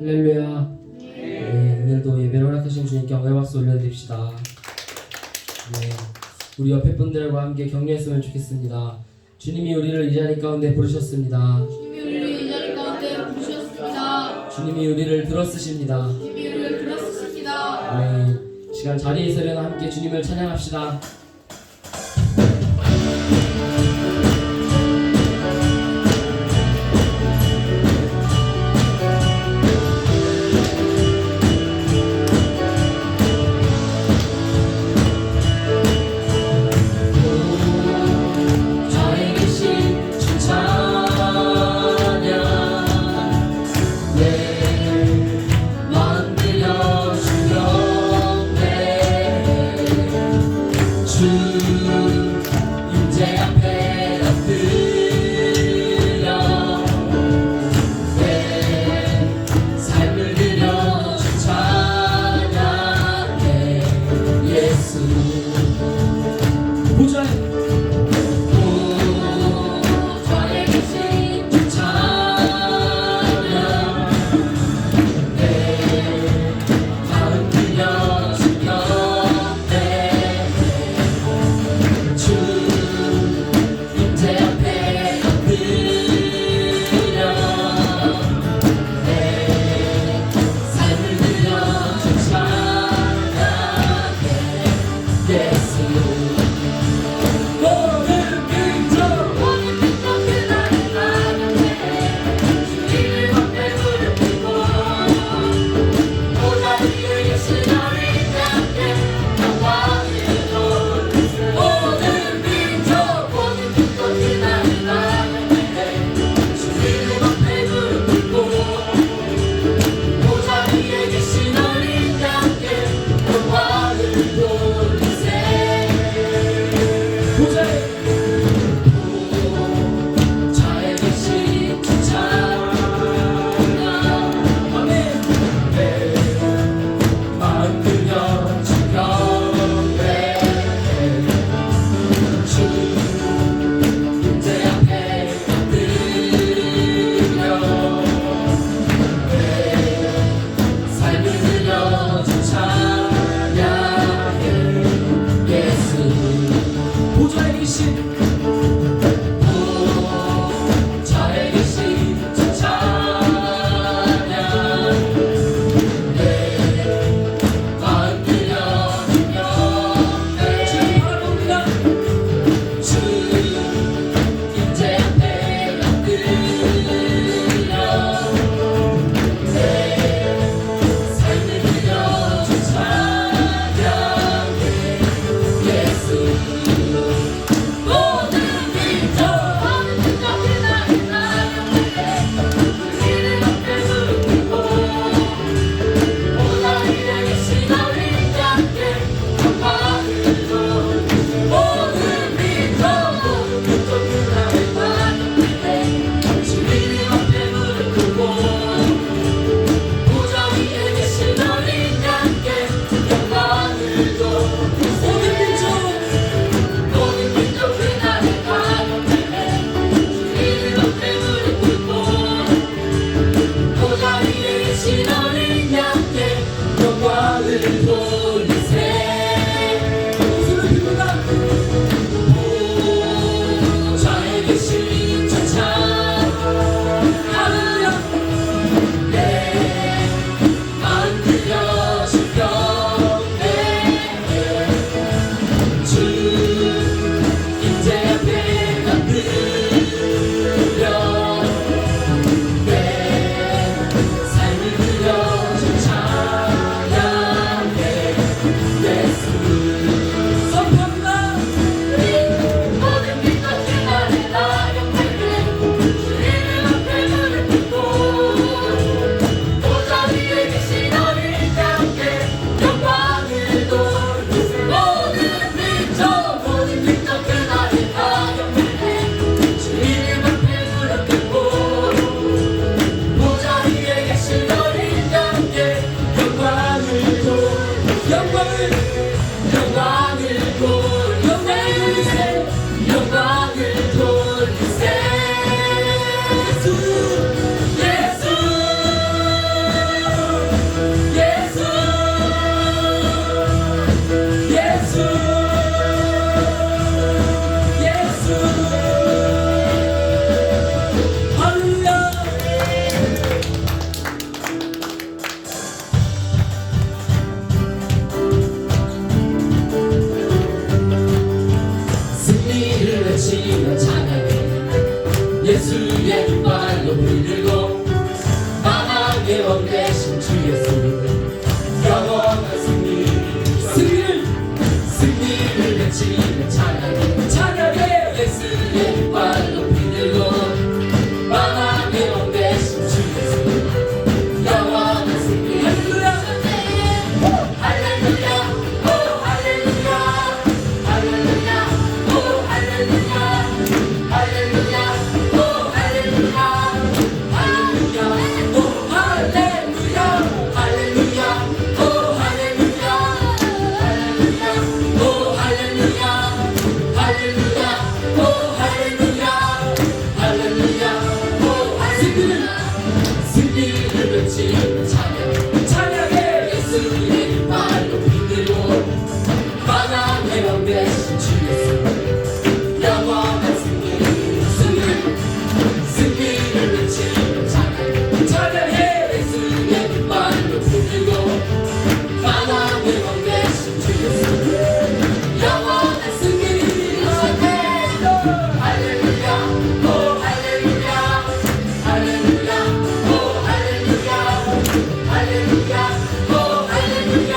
할렐루야. 네, 오늘도 예배를 허락하신 주님께 영광의 박수 올려드립시다. 네, 우리 옆에 분들과 함께 격려했으면 좋겠습니다. 주님이 우리를 이 자리 가운데 부르셨습니다. 주님이 우리를 이 자리 가운데 부르셨습니다. 주님이 우리를 들어쓰십니다. 주님이 우리를 들어쓰십니다. 네, 시간 자리에서 일어나 함께 주님을 찬양합시다. 모든 승리를 외치며 찬양해 예수의 깃발 높이 들고 만왕의 왕 되신 주 예수 영원한 승리를 외치며 찬양해 예수의 깃발 높이 들고 만왕의 왕 되신 주 예수 영원한 승리 할렐루야 오 할렐루야 할렐루야 오 할렐루야 할렐루야 오 할렐루야 할렐루야 오 할렐루야 할렐루야 오 할렐루야 할렐루야 오 할렐루야 할렐루야 오 할렐루야 할렐루야 오 승리를 외치며 찬양해 예수의 깃발 높이 들고 만왕의 왕 되신 주 예수 영원한 승리를 외치며 찬양해 예수의 깃발 높이 들고 만왕의 왕 되신 주 예수 영원한 승리 할렐루야 오 할렐루야 할렐루야 오 할렐루야 할렐루야 오 할렐루야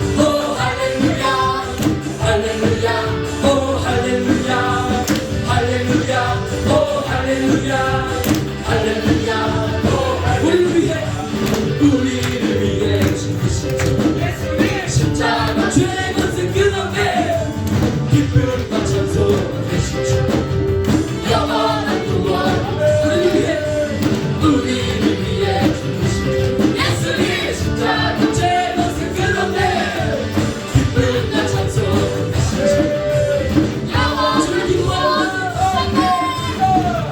오 할렐루야 할렐루야 오 할렐루야 할렐루야 오 할렐루야 할렐루야 우리를 위해 죽으신 주 십자가 죄의 것을 끊어내 기쁨과 찬송 되신 주 영원한 구원 우리를 위해 죽으신 주 예수의 십자가 죄의 것을 끊어내 기쁨과 찬송 되신 주 영원한 구원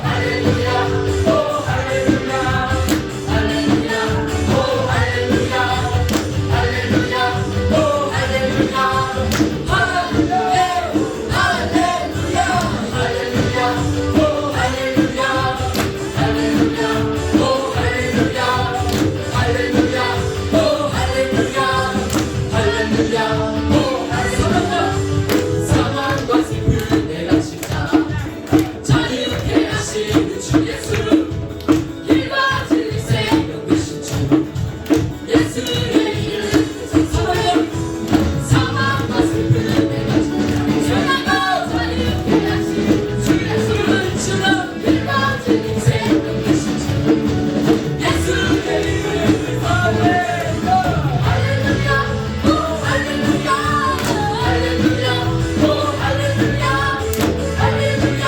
할렐루야 오 할렐루야 할렐루야 오 할렐루야 할렐루야 오 할렐루야 사망과 슬픔 내가 십자 자유케 하시는 주 예수 길과 진리 생명 되신 주 예수의 이름 사망과 슬픔 내가 십자 자유케 하시는 주 예수 길과 진리 생명 되신 주 예수의 이름 할렐루야 오 할렐루야 할렐루야 오 할렐루야 할렐루야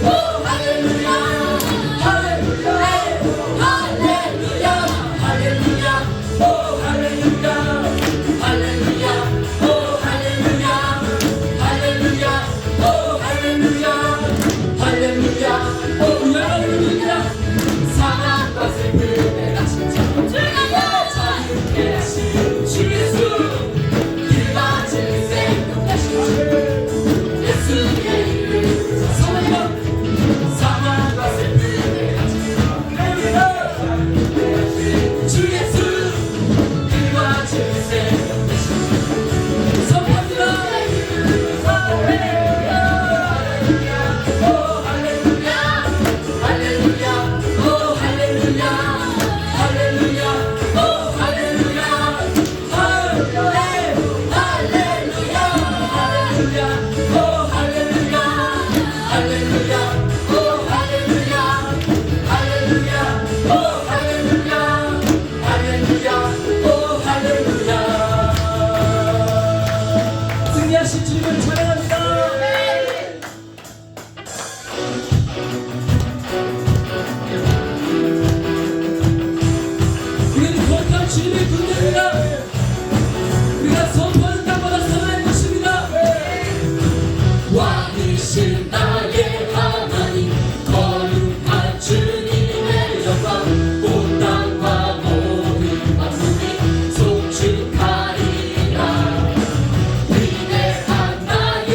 오 할렐루야 할렐루야 할렐루야 오 할렐루야 할렐루야 오 할렐루야 할렐루야 오 할렐루야 할렐루야 오 할렐루야 사랑과 슬픔 내가 진짜 자유케 하신 주 예수 길과 진리 생명 되신 주 예수의 이름 사랑과 슬픔 내가 진짜 주 예수 길과 진리 생명 되신 주 선포합니다 할렐루야 오 할렐루야 할렐루야 오 할렐루야 할렐루야 오 할렐루야 할렐루야 오 할렐루야 할렐루야 오 할렐루야 할렐루야 오 할렐루야 할렐루야 오 할렐루야 승리하신 주님을 찬양합니다. 우리는 거룩한 주님의 군대입니다. 우리가 선포하는 땅마다 살아날 것입니다. 왕이신 나의 하나님 거룩한 주님의 영광 온 땅과 모든 만물이 송축하리라 위대한 나의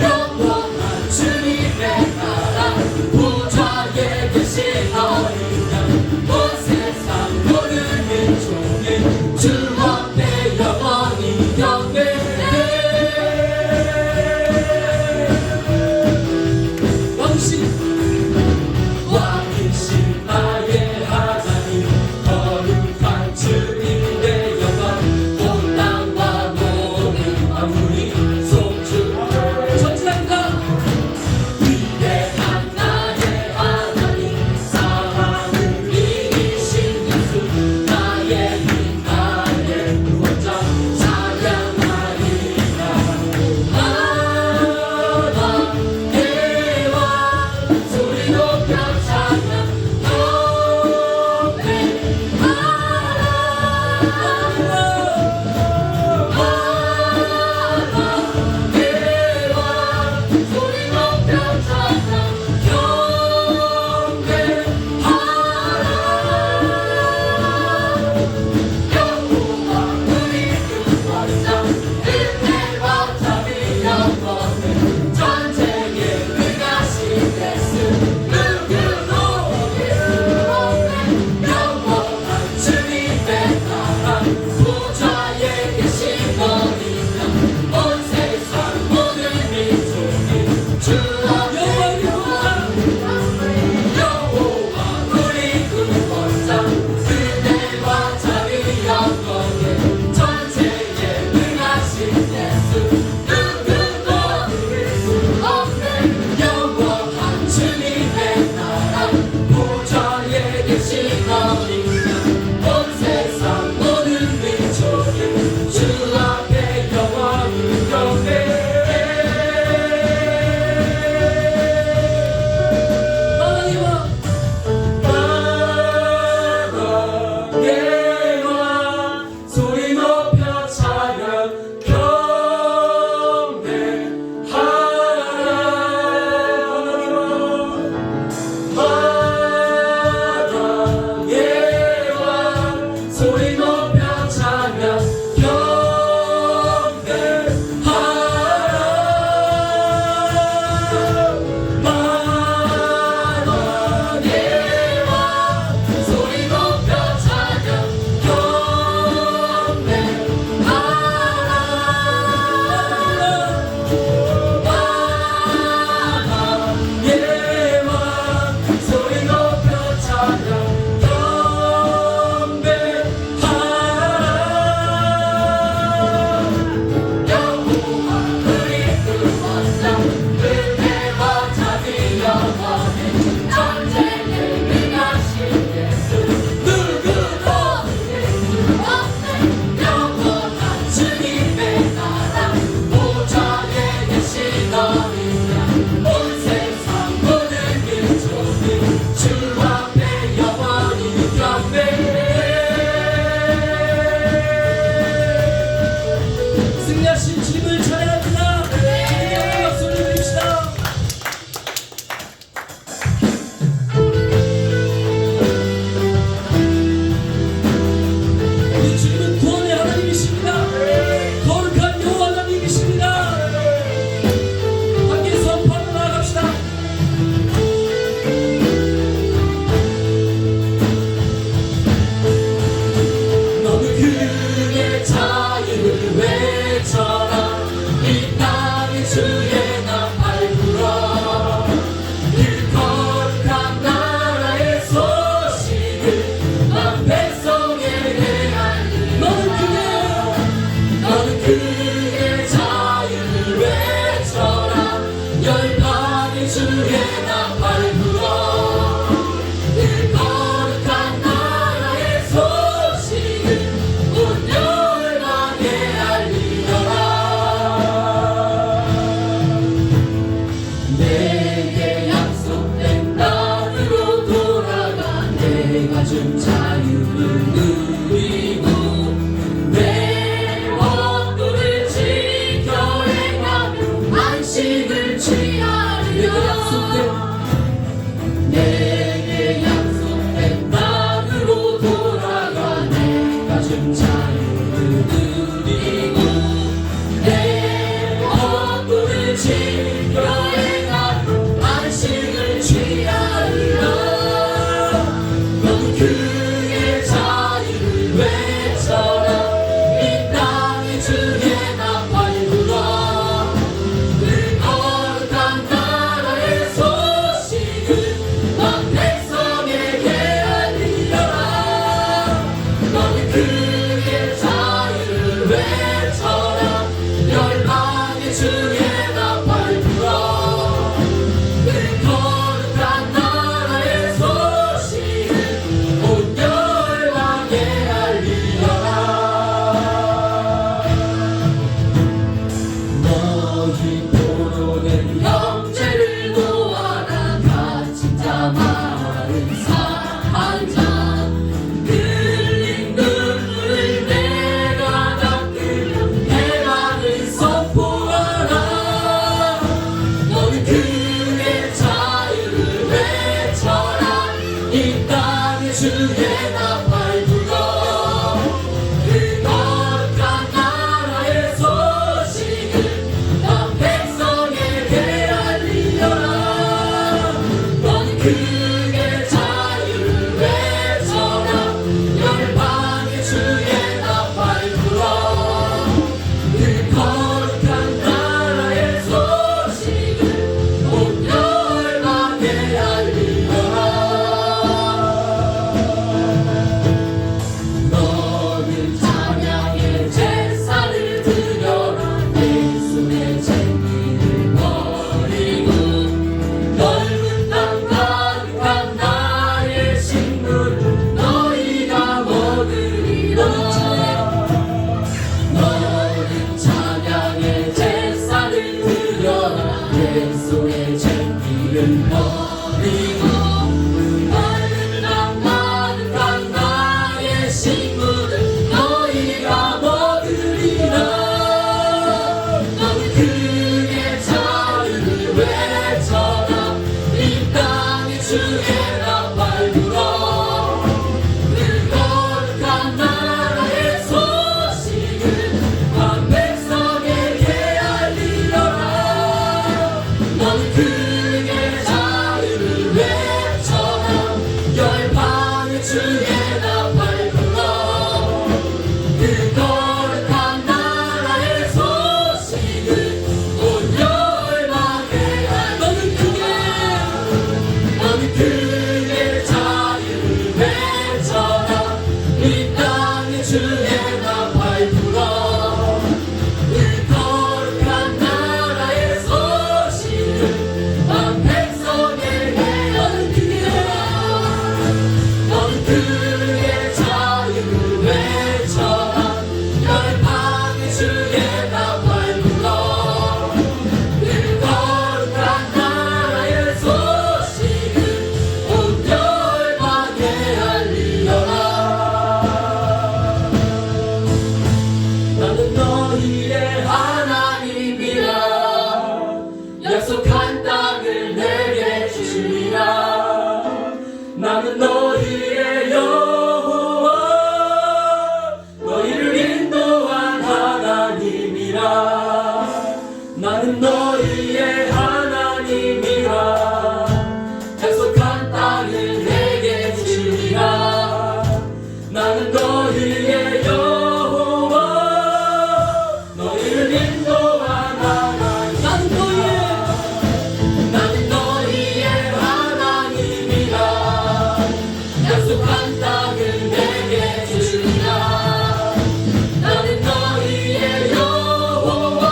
영원한 주님의 나라 보좌에 계신 어린양 온 세상 모든 민족이 주 앞에 영원히 경배해 왕이신 나의 하나님 거룩한 주님의 영광 온 땅과 모든 만물이 송축하리 전진합니다. 위대한 나의 하나님 사랑을 이기신 예수 나의 힘 나의 구원자 찬양하리라. 하나님의 왕 소리 높여 찬양 승리하신 주님을 찬양합니다. 박수 올려드립시다. 우리 주님은 구원의 하나님이십니다. 거룩한 여호와 하나님이십니다. 함께 선포하며 나아갑시다. 너는 그의 자유를 외쳐라. 이 땅의 주의 나팔 불어. 그 거룩한 나라의 소식을 만 백성에게 알리라. 너는 그의 자유를 외쳐라. 열방의 주의 나팔 불어. 그 거룩한 나라의 소식을 온 열방에 알리라. 뱃속의 장기를 버리고 마른 강가의 식물을 너희가 먹으리라. 너는 그의 자유를 외쳐라. 이 땅의 주의 나팔 불어. 그 거룩한 나라의 소식을 한 백성에게 알리려라. 너는 그의 자유를 외쳐라. 열방의 주의 나팔 불어. 그 거룩한 나라의 소식을 온 열방에 너는 그의 자유를 외쳐라. 이 땅의 주의 나팔 불어. 그 거룩한 나라의 소식을 한 백성에게 너는 그의 자유를 외쳐라. 열방의 주의 나팔 불어. 그 거룩한 나라의 소식을 온 열방에 알리려라. 나는 너희의 하나님이라. 약속한 땅을 내게 주리라. 나는 너희의 여호와 너희를 인도한 하나님이라. 나는 너희의 하나님이라. 약속한 땅을 내게 주리라. 나는 너희의 여호와 너희를 인도한 하나님. 나는 너희의 하나님이라. 약속한 땅을 내게 주리라. 나는 너희의 여호와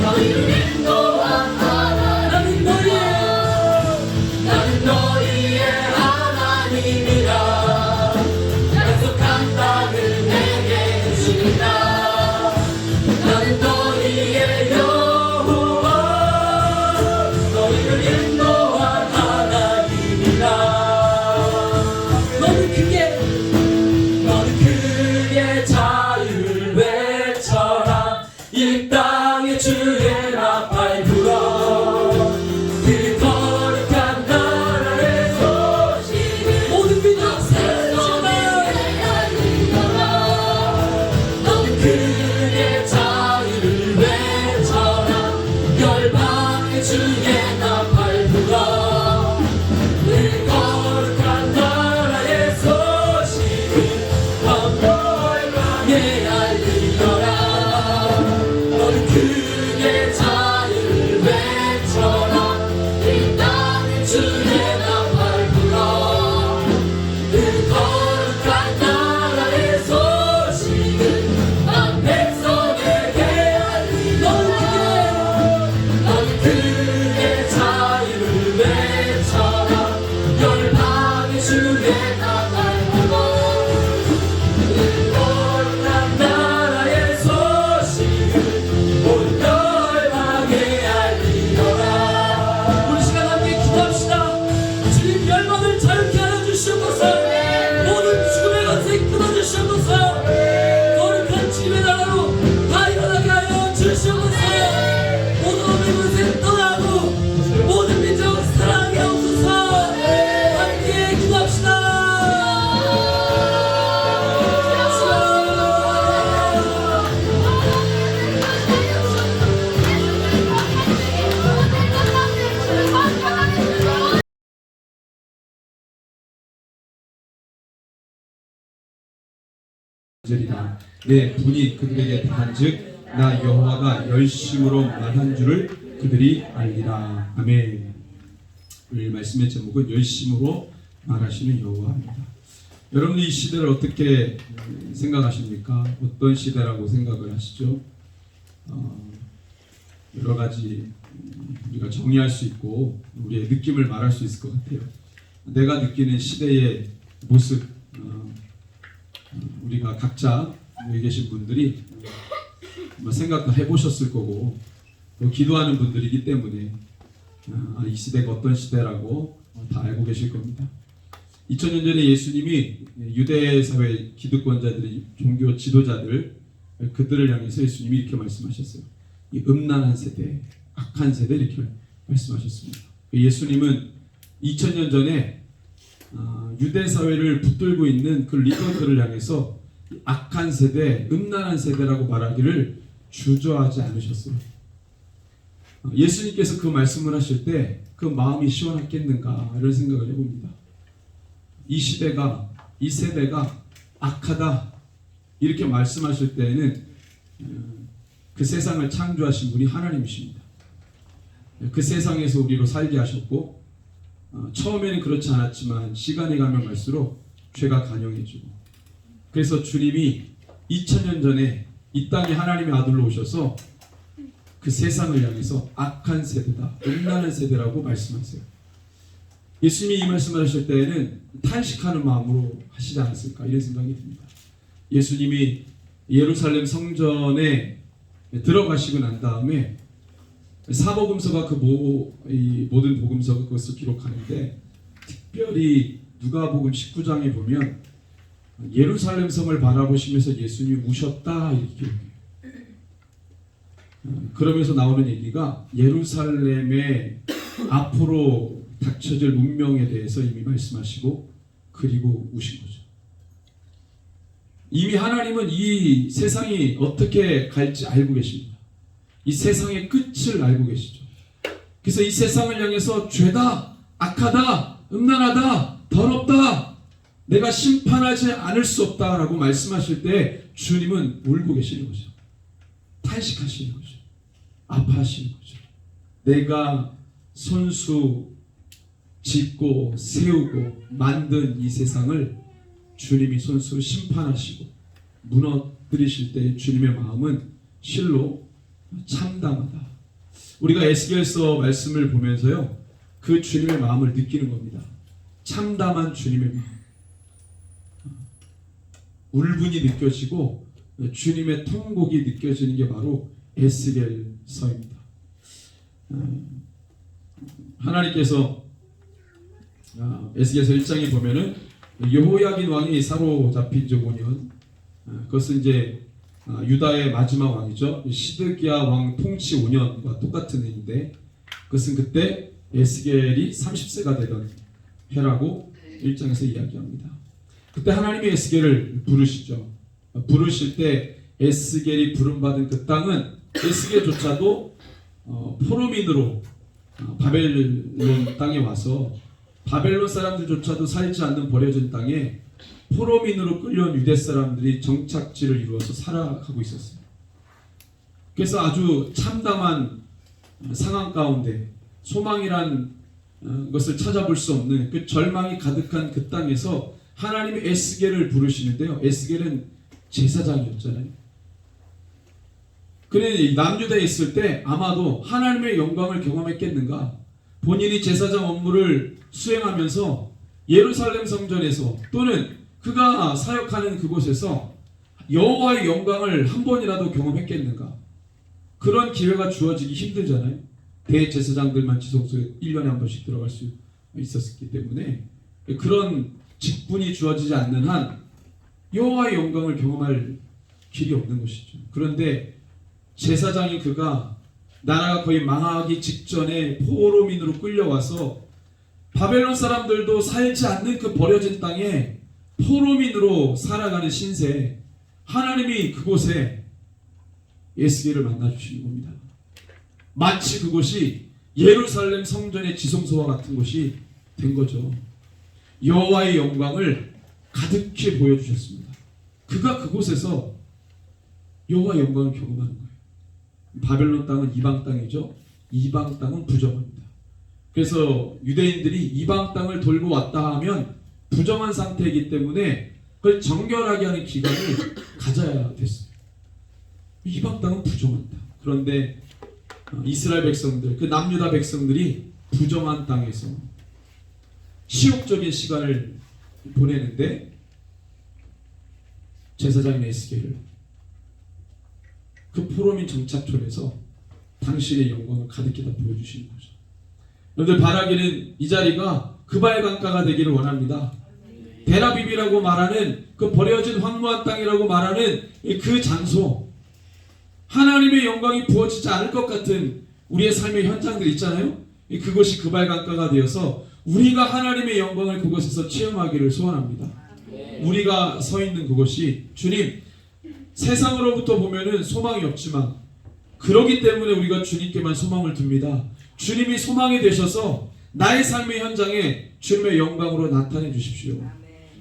너희를 인도한 하나님. 나는 너희의 하나님이라. 약속한 땅을 내게 주리라. 나는 너희의 여호와 너희를 인도한 하나님이라. 너는 그의 자유를 외쳐라. 이 땅의 주의 나팔 불어. 그 거룩한 나라의 소식을 모든 백성에게 알리려라. 너는 그의 자유를 외쳐라. 열방의 주의 나팔 불어. 그 거룩한 나라의 소식을 한 열방에 알리려라. 너는 그의 자유를 외쳐라. 이 땅의 주의 나팔 불어. 그 거룩한 나라의 소식을 한 백성에게 알리려라. 너는 그의 자유를 외쳐라. 열방의 주의 나팔 불어. 그 거룩한 나라의 소식을 온 열방에 알리려라. 우리 시간 함께 기도합시다. 주님 열방을 자유케 하여 주시옵소서. 모든 죽음의 권세 끊어주시옵소서. 거룩한 주님의 나라로 다 일어나게 하여 주시옵소서. 모든 어둠의 권세 떠나고 모든 민족 사랑하게 하옵소서. 함께 기도합시다. 절이다. 내 분이 그들에게 다한즉 나 여호와가 열심으로 말한 줄을 그들이 알리라. 아멘. 오늘 말씀의 제목은 열심으로 말하시는 여호와입니다. 여러분 이 시대를 어떻게 생각하십니까? 어떤 시대라고 생각을 하시죠? 여러 가지 우리가 정의할 수 있고 우리의 느낌을 말할 수 있을 것 같아요. 내가 느끼는 시대의 모습, 우리가 각자 여기 계신 분들이 생각도 해보셨을 거고 기도하는 분들이기 때문에 이 시대가 어떤 시대라고 다 알고 계실 겁니다. 2000년 전에 예수님이 유대 사회 기득권자들이 종교 지도자들 그들을 향해서 예수님이 이렇게 말씀하셨어요. 이 음란한 세대, 악한 세대 이렇게 말씀하셨습니다. 예수님은 2000년 전에 유대 사회를 붙들고 있는 그 리더들을 향해서 악한 세대, 음란한 세대라고 말하기를 주저하지 않으셨어요. 예수님께서 그 말씀을 하실 때 그 마음이 시원했겠는가 이런 생각을 해봅니다. 이 시대가, 이 세대가 악하다 이렇게 말씀하실 때에는 그 세상을 창조하신 분이 하나님이십니다. 그 세상에서 우리로 살게 하셨고 처음에는 그렇지 않았지만 시간이 가면 갈수록 죄가 간영해지고 그래서 주님이 2000년 전에 이 땅에 하나님의 아들로 오셔서 그 세상을 향해서 악한 세대다, 음란한 세대라고 말씀하세요. 예수님이 이 말씀을 하실 때에는 탄식하는 마음으로 하시지 않았을까 이런 생각이 듭니다. 예수님이 예루살렘 성전에 들어가시고 난 다음에 사복음서가 이 모든 복음서가 그것을 기록하는데 특별히 누가복음 19장에 보면 예루살렘 성을 바라보시면서 예수님이 우셨다 이렇게 기록해요. 그러면서 나오는 얘기가 예루살렘의 앞으로 닥쳐질 운명에 대해서 이미 말씀하시고 그리고 우신 거죠. 이미 하나님은 이 세상이 어떻게 갈지 알고 계십니다. 이 세상의 끝을 알고 계시죠. 그래서 이 세상을 향해서 죄다, 악하다, 음란하다, 더럽다, 내가 심판하지 않을 수 없다라고 말씀하실 때 주님은 울고 계시는 거죠. 탄식하시는 거죠. 아파하시는 거죠. 내가 손수 짓고 세우고 만든 이 세상을 주님이 손수 심판하시고 무너뜨리실 때 주님의 마음은 실로 참담하다. 우리가 에스겔서 말씀을 보면서요 그 주님의 마음을 느끼는 겁니다. 참담한 주님의 마음, 울분이 느껴지고 주님의 통곡이 느껴지는 게 바로 에스겔서입니다. 하나님께서 에스겔서 1장에 보면은 여호야긴 왕이 사로잡힌 지 5년, 그것은 이제 유다의 마지막 왕이죠. 시드기야 왕 통치 5년과 똑같은 해인데 그것은 그때 에스겔이 30세가 되던 해라고 1장에서 이야기합니다. 그때 하나님이 에스겔을 부르시죠. 부르실 때 에스겔이 부름받은 그 땅은 에스겔조차도 포로민으로 바벨론 땅에 와서 바벨론 사람들조차도 살지 않는 버려진 땅에 포로민으로 끌려온 유대 사람들이 정착지를 이루어서 살아가고 있었어요. 그래서 아주 참담한 상황 가운데 소망이란 것을 찾아볼 수 없는 그 절망이 가득한 그 땅에서 하나님이 에스겔을 부르시는데요. 에스겔은 제사장이었잖아요. 그는 남유다에 있을 때 아마도 하나님의 영광을 경험했겠는가? 본인이 제사장 업무를 수행하면서 예루살렘 성전에서 또는 그가 사역하는 그곳에서 여호와의 영광을 한 번이라도 경험했겠는가? 그런 기회가 주어지기 힘들잖아요. 대제사장들만 지성소에 1년에 한 번씩 들어갈 수 있었기 때문에 그런 직분이 주어지지 않는 한 여호와의 영광을 경험할 길이 없는 것이죠. 그런데 제사장인 그가 나라가 거의 망하기 직전에 포로민으로 끌려와서 바벨론 사람들도 살지 않는 그 버려진 땅에 포로민으로 살아가는 신세에 하나님이 그곳에 에스겔을 만나주시는 겁니다. 마치 그곳이 예루살렘 성전의 지성소와 같은 곳이 된 거죠. 여호와의 영광을 가득히 보여주셨습니다. 그가 그곳에서 여호와의 영광을 경험하는 거예요. 바벨론 땅은 이방 땅이죠. 이방 땅은 부정합니다. 그래서 유대인들이 이방 땅을 돌고 왔다 하면 부정한 상태이기 때문에 그걸 정결하게 하는 기간을 가져야 됐어요. 이방 땅은 부정한다. 그런데 이스라엘 백성들, 그 남유다 백성들이 부정한 땅에서 치욕적인 시간을 보내는데 제사장인 에스겔을 그 포로민 정착촌에서 당신의 영광을 가득히 다 보여주시는 거죠. 여러분들 바라기는 이 자리가 그발 강가가 되기를 원합니다. 데라비비라고 말하는 그 버려진 황무한 땅이라고 말하는 그 장소, 하나님의 영광이 부어지지 않을 것 같은 우리의 삶의 현장들 있잖아요. 그것이 그발 강가가 되어서 우리가 하나님의 영광을 그곳에서 체험하기를 소원합니다. 우리가 서 있는 그곳이 주님, 세상으로부터 보면은 소망이 없지만 그러기 때문에 우리가 주님께만 소망을 둡니다. 주님이 소망이 되셔서 나의 삶의 현장에 주님의 영광으로 나타내 주십시오.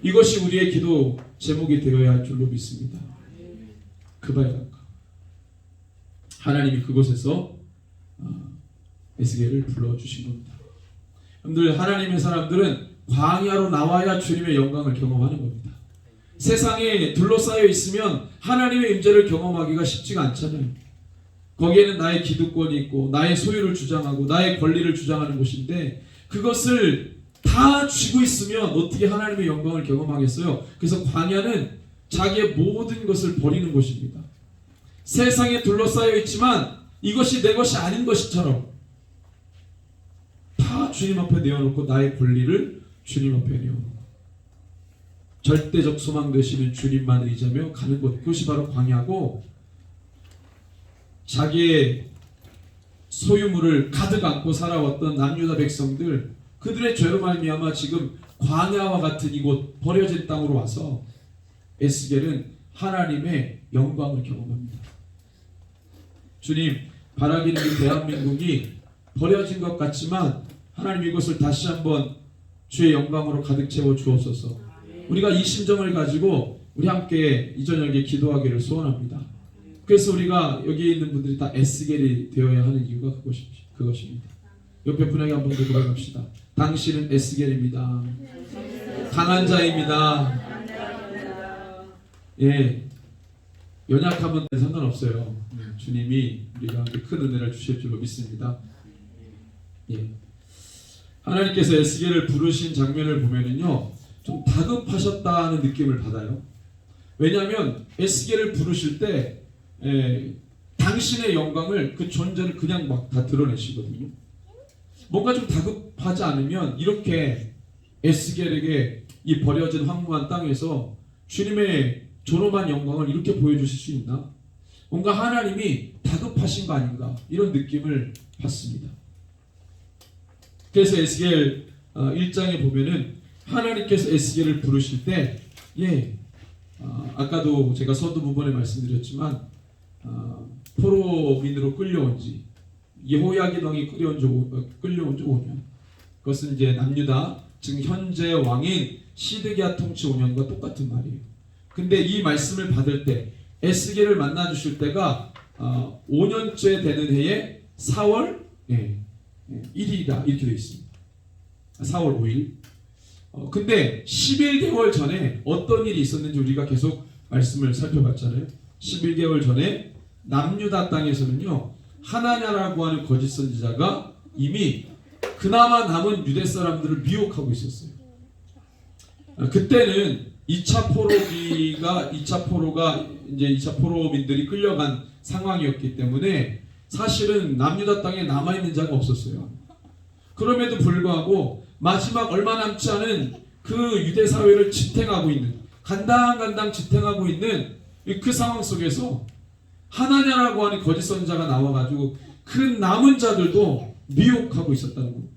이것이 우리의 기도 제목이 되어야 할 줄로 믿습니다. 그발 강가. 하나님이 그곳에서 에스겔을 불러주신 겁니다. 여러분들, 하나님의 사람들은 광야로 나와야 주님의 영광을 경험하는 겁니다. 세상에 둘러싸여 있으면 하나님의 임재를 경험하기가 쉽지가 않잖아요. 거기에는 나의 기득권이 있고 나의 소유를 주장하고 나의 권리를 주장하는 곳인데 그것을 다 쥐고 있으면 어떻게 하나님의 영광을 경험하겠어요? 그래서 광야는 자기의 모든 것을 버리는 곳입니다. 세상에 둘러싸여 있지만 이것이 내 것이 아닌 것처럼 다 주님 앞에 내어놓고 나의 권리를 주님 앞에 내어놓고 절대적 소망 되시는 주님만 의지하며 가는 곳, 그것이 바로 광야고, 자기의 소유물을 가득 안고 살아왔던 남유다 백성들, 그들의 죄로 말미암아 지금 광야와 같은 이곳 버려진 땅으로 와서 에스겔은 하나님의 영광을 경험합니다. 주님, 바라기는 이 대한민국이 버려진 것 같지만 하나님 이것을 다시 한번 주의 영광으로 가득 채워 주옵소서. 우리가 이 심정을 가지고 우리 함께 이 저녁에 기도하기를 소원합니다. 그래서 우리가 여기 있는 분들이 다 에스겔이 되어야 하는 이유가 그것입니다. 옆에 분에게 한번 더 고백합시다. 당신은 에스겔입니다. 강한 자입니다. 예, 연약하면 상관없어요. 주님이 우리가 큰 은혜를 주실 줄로 믿습니다. 예. 하나님께서 에스겔을 부르신 장면을 보면은요, 좀 다급하셨다는 느낌을 받아요. 왜냐하면 에스겔을 부르실 때 당신의 영광을, 그 존재를 그냥 막 다 드러내시거든요. 뭔가 좀 다급하지 않으면 이렇게 에스겔에게 이 버려진 황무한 땅에서 주님의 존엄한 영광을 이렇게 보여주실 수 있나? 뭔가 하나님이 다급하신 거 아닌가, 이런 느낌을 받습니다. 그래서 에스겔 1장에 보면은 하나님께서 에스겔을 부르실 때, 아까도 제가 서두 부분에 말씀드렸지만 포로민으로 끌려온 지, 여호야긴 왕이 끌려온 지 5년. 그것은 이제 남유다, 지금 현재 왕인 시드기야 통치 5년과 똑같은 말이에요. 근데 이 말씀을 받을 때, 에스겔을 만나 주실 때가 5년째 되는 해에 4월 1일이다 이렇게 되어 있습니다. 4월 5일. 근데 11개월 전에 어떤 일이 있었는지 우리가 계속 말씀을 살펴봤잖아요. 11개월 전에 남유다 땅에서는요, 하나냐라고 하는 거짓 선지자가 이미 그나마 남은 유대 사람들을 미혹하고 있었어요. 그때는 2차 포로가 이제 2차 포로민들이 끌려간 상황이었기 때문에 사실은 남유다 땅에 남아있는 자가 없었어요. 그럼에도 불구하고 마지막 얼마 남지 않은 그 유대 사회를 지탱하고 있는, 간당간당 지탱하고 있는 그 상황 속에서 하나냐라고 하는 거짓 선지자가 나와가지고 그 남은 자들도 미혹하고 있었다는 겁니다.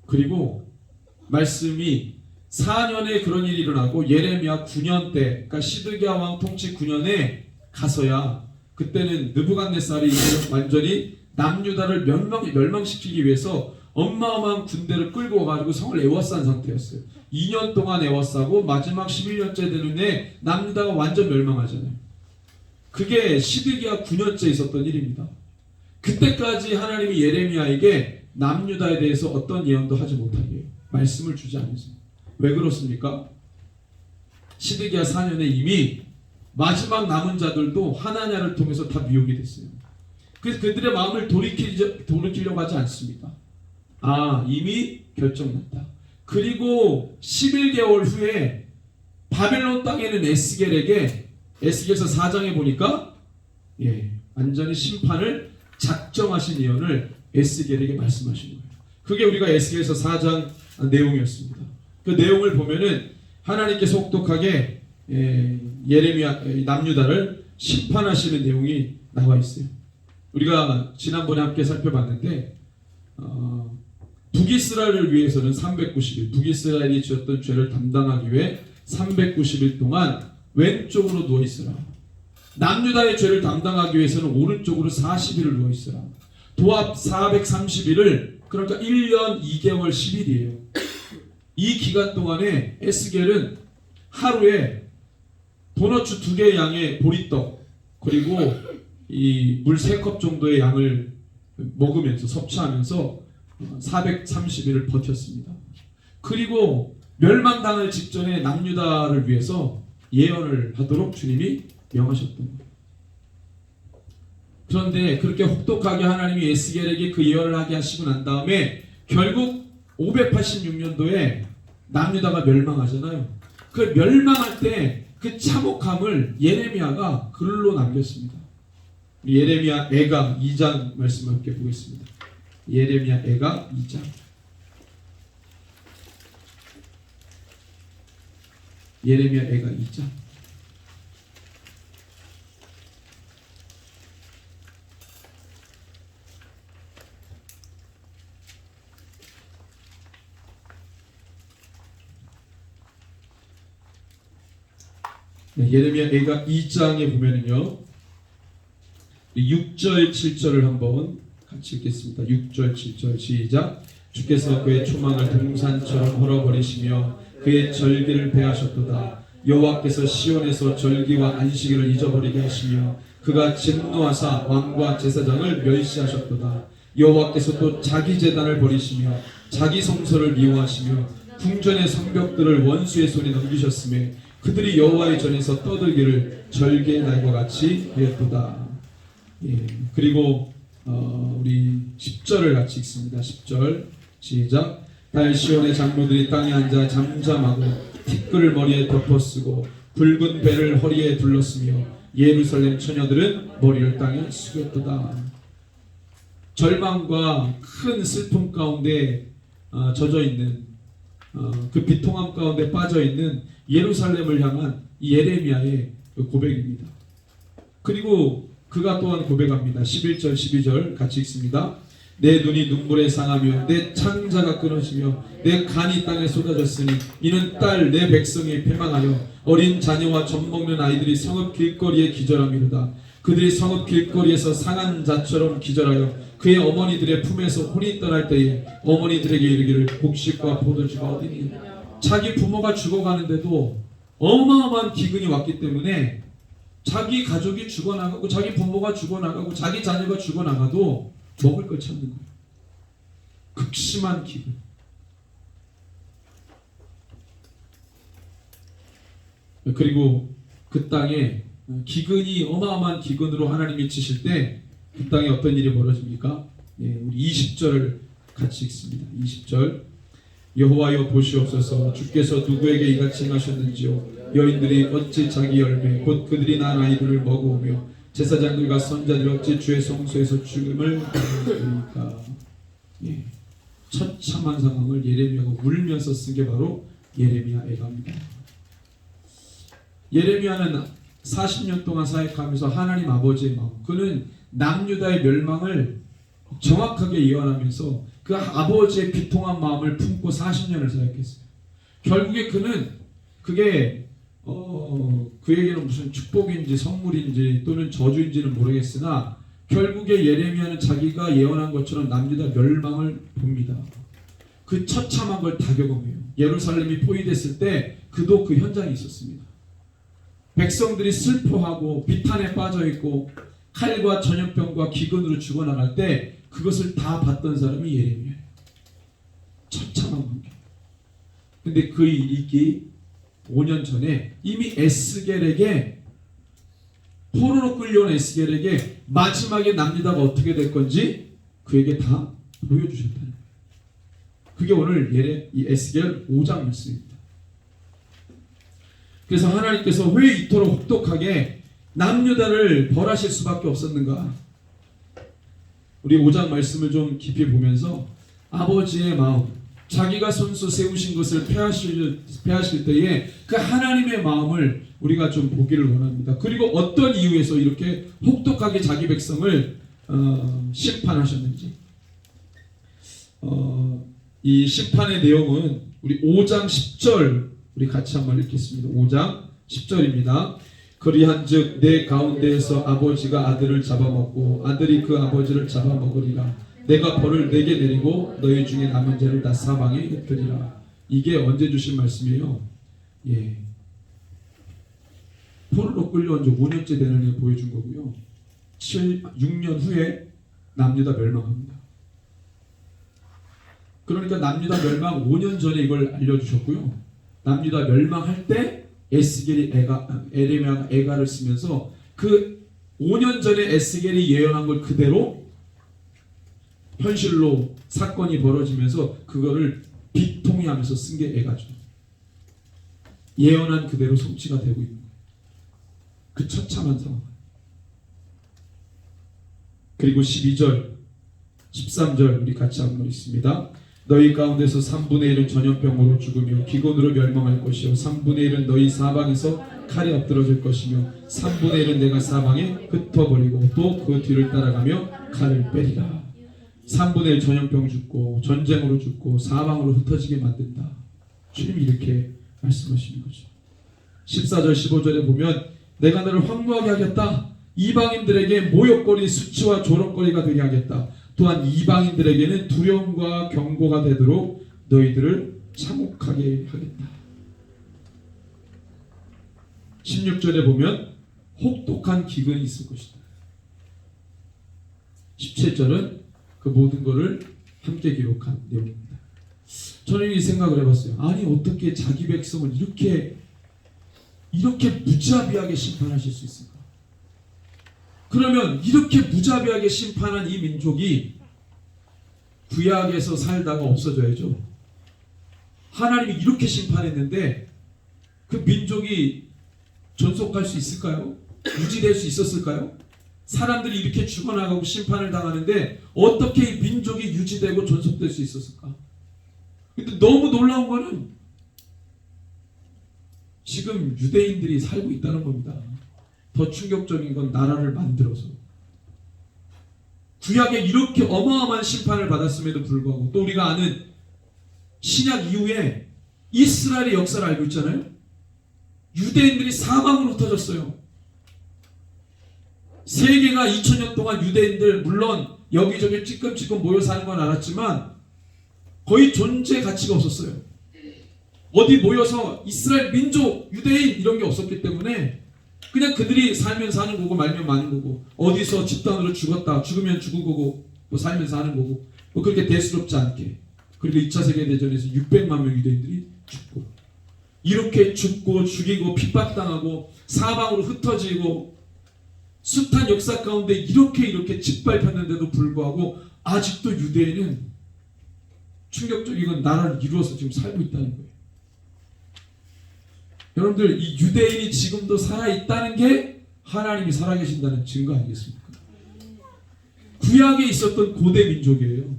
그리고 말씀이 4년에 그런 일이 일어나고 예레미야 9년 때, 그러니까 시드기야 왕 통치 9년에 가서야, 그때는 느부갓네살이 완전히 남유다를 멸망시키기 위해서 어마어마한 군대를 끌고 와가지고 성을 에워싼 상태였어요. 2년 동안 에워싸고 마지막 11년째 되는 해 남유다가 완전 멸망하잖아요. 그게 시드기야 9년째 있었던 일입니다. 그때까지 하나님이 예레미야에게 남유다에 대해서 어떤 예언도 하지 못하게 해요. 말씀을 주지 않으세요. 왜 그렇습니까? 시드기야 4년에 이미 마지막 남은 자들도 하나냐를 통해서 다 미혹이 됐어요. 그래서 그들의 마음을 돌이키려고 하지 않습니다. 이미 결정났다. 그리고 11개월 후에 바벨론 땅에는 에스겔에게, 에스겔서 4장에 보니까 완전히 심판을 작정하신 예언을 에스겔에게 말씀하신 거예요. 그게 우리가 에스겔서 4장 내용이었습니다. 그 내용을 보면은 하나님께서 혹독하게 예레미야 남유다를 심판하시는 내용이 나와 있어요. 우리가 지난번에 함께 살펴봤는데 북이스라엘을 위해서는 390일, 북이스라엘이 지었던 죄를 담당하기 위해 390일 동안 왼쪽으로 누워 있으라. 남유다의 죄를 담당하기 위해서는 오른쪽으로 40일을 누워 있으라. 도합 430일을, 그러니까 1년 2개월 10일이에요. 이 기간 동안에 에스겔은 하루에 도너츠 2개 양의 보리떡 그리고 이 물 3컵 정도의 양을 먹으면서 섭취하면서 430일을 버텼습니다. 그리고 멸망당할 직전에 남유다를 위해서 예언을 하도록 주님이 명하셨던 거예요. 그런데 그렇게 혹독하게 하나님이 에스겔에게 그 예언을 하게 하시고 난 다음에 결국 586년도에 남유다가 멸망하잖아요. 그 멸망할 때 그 참혹함을 예레미야가 글로 남겼습니다. 예레미야 애가 2장 말씀을 함께 보겠습니다. 예레미야 애가 2장. 예레미야 애가 2장. 네, 예레미야 애가 2장에 보면은요 6절 7절을 한번 같이 읽겠습니다. 6절 7절 시작. 주께서 그의 초망을 동산처럼 헐어버리시며 그의 절기를 배하셨도다. 여호와께서 시온에서 절기와 안식일을 잊어버리게 하시며 그가 진노하사 왕과 제사장을 멸시하셨도다. 여호와께서 또 자기 제단을 버리시며 자기 성소를 미워하시며 궁전의 성벽들을 원수의 손에 넘기셨음에 그들이 여호와의 전에서 떠들기를 절기의 날과 같이 되었도다. 그리고 우리 10절을 같이 읽습니다. 10절 시작. 달 시온의 장로들이 땅에 앉아 잠잠하고 티끌을 머리에 덮어쓰고 붉은 배를 허리에 둘렀으며 예루살렘 처녀들은 머리를 땅에 숙였도다. 절망과 큰 슬픔 가운데 젖어 있는 그 비통함 가운데 빠져 있는 예루살렘을 향한 예레미야의 고백입니다. 그리고 그가 또한 고백합니다. 11절 12절 같이 읽습니다. 내 눈이 눈물에 상하며 내 창자가 끊어지며 내 간이 땅에 쏟아졌으니 이는 딸 내 백성이 패망하여 어린 자녀와 젖먹는 아이들이 성읍 길거리에 기절함이로다. 그들이 성읍 길거리에서 상한 자처럼 기절하여 그의 어머니들의 품에서 혼이 떠날 때에 어머니들에게 이르기를 곡식과 포도주가 어디 있느냐. 자기 부모가 죽어가는데도 어마어마한 기근이 왔기 때문에 자기 가족이 죽어나가고 자기 부모가 죽어나가고 자기 자녀가 죽어나가도 먹을 걸 찾는 거예요. 극심한 기근. 그리고 그 땅에 기근이 어마어마한 기근으로 하나님이 치실 때 그 땅에 어떤 일이 벌어집니까? 우리 20절을 같이 읽습니다. 20절. 여호와여 보시옵소서. 주께서 누구에게 이같이 행하셨는지요. 여인들이 어찌 자기 열매 곧 그들이 낳은 아이들을 먹어오며 제사장들과 선자들이 어찌 주의 성소에서 죽음을 받으리까. 처참한 상황을 예레미야가 울면서 쓴 게 바로 예레미야 애가입니다. 예레미야는 40년 동안 사역하면서 하나님 아버지의 마음, 그는 남유다의 멸망을 정확하게 예언하면서 그 아버지의 비통한 마음을 품고 40년을 사역했어요. 결국에 그는 그게 그에게는 무슨 축복인지 선물인지 또는 저주인지는 모르겠으나 결국에 예레미야는 자기가 예언한 것처럼 남유다 멸망을 봅니다. 그 처참한 걸 다 경험해요. 예루살렘이 포위됐을 때 그도 그 현장에 있었습니다. 백성들이 슬퍼하고 비탄에 빠져있고 칼과 전염병과 기근으로 죽어나갈 때 그것을 다 봤던 사람이 예레미야예요. 처참한 관계. 근데 그 일이 5년 전에 이미 에스겔에게 포로로 끌려온 에스겔에게 마지막에 남유다가 어떻게 될 건지 그에게 다 보여주셨다는 거예요. 그게 오늘 이 에스겔 5장 말씀입니다. 그래서 하나님께서 왜 이토록 혹독하게 남유다를 벌하실 수밖에 없었는가? 우리 5장 말씀을 좀 깊이 보면서 아버지의 마음, 자기가 손수 세우신 것을 폐하실 때에 그 하나님의 마음을 우리가 좀 보기를 원합니다. 그리고 어떤 이유에서 이렇게 혹독하게 자기 백성을 심판하셨는지, 이 심판의 내용은 우리 5장 10절 우리 같이 한번 읽겠습니다. 5장 10절입니다. 그리한즉 내 가운데에서 아버지가 아들을 잡아먹고 아들이 그 아버지를 잡아먹으리라. 내가 벌을 내게 내리고 너희 중에 남은 자를 다 사방에 흩으리라. 이게 언제 주신 말씀이에요? 예, 포로로 끌려온 지 5년째 되는 애 보여준 거고요. 6년 후에 남유다 멸망합니다. 그러니까 남유다 멸망 5년 전에 이걸 알려주셨고요. 남유다 멸망할 때 에스겔이 에레미야가 애가를 쓰면서 그 5년 전에 에스겔이 예언한 걸 그대로 현실로 사건이 벌어지면서 그거를 비통해하면서 쓴 게 애가죠. 예언한 그대로 성취가 되고 있는 거예요. 그 처참한 상황. 그리고 12절, 13절 우리 같이 한번 있습니다. 너희 가운데서 3분의 1은 전염병으로 죽으며 기근으로 멸망할 것이요 3분의 1은 너희 사방에서 칼이 엎드러질 것이며 3분의 1은 내가 사방에 흩어버리고 또 그 뒤를 따라가며 칼을 빼리라. 3분의 1 전염병 죽고 전쟁으로 죽고 사방으로 흩어지게 만든다. 주님이 이렇게 말씀하시는 거죠. 14절 15절에 보면 내가 너를 황무하게 하겠다. 이방인들에게 모욕거리 수치와 조롱거리가 되게 하겠다. 또한 이방인들에게는 두려움과 경고가 되도록 너희들을 참혹하게 하겠다. 16절에 보면 혹독한 기근이 있을 것이다. 17절은 그 모든 것을 함께 기록한 내용입니다. 저는 이 생각을 해봤어요. 아니 어떻게 자기 백성을 이렇게 무자비하게 심판하실 수 있을까? 그러면 이렇게 무자비하게 심판한 이 민족이 구약에서 살다가 없어져야죠. 하나님이 이렇게 심판했는데 그 민족이 존속할 수 있을까요? 유지될 수 있었을까요? 사람들이 이렇게 죽어나가고 심판을 당하는데 어떻게 이 민족이 유지되고 존속될 수 있었을까? 근데 너무 놀라운 거는 지금 유대인들이 살고 있다는 겁니다. 더 충격적인 건 나라를 만들어서 구약에 이렇게 어마어마한 심판을 받았음에도 불구하고 또 우리가 아는 신약 이후에 이스라엘의 역사를 알고 있잖아요. 유대인들이 사방으로 흩어졌어요. 세계가 2000년 동안 유대인들 물론 여기저기 찌끔찌끔 모여 사는 건 알았지만 거의 존재 가치가 없었어요. 어디 모여서 이스라엘 민족, 유대인 이런 게 없었기 때문에 그냥 그들이 살면 사는 거고 말면 마는 거고 어디서 집단으로 죽었다 죽으면 죽은 거고 뭐 살면 사는 거고 뭐 그렇게 대수롭지 않게. 그리고 2차 세계대전에서 600만 명 유대인들이 죽고 이렇게 죽고 죽이고 핍박당하고 사방으로 흩어지고 숱한 역사 가운데 이렇게 짓밟혔는데도 불구하고 아직도 유대인은 충격적인 건 나라를 이루어서 지금 살고 있다는 거예요. 여러분들 이 유대인이 지금도 살아있다는 게 하나님이 살아계신다는 증거 아니겠습니까? 구약에 있었던 고대 민족이에요.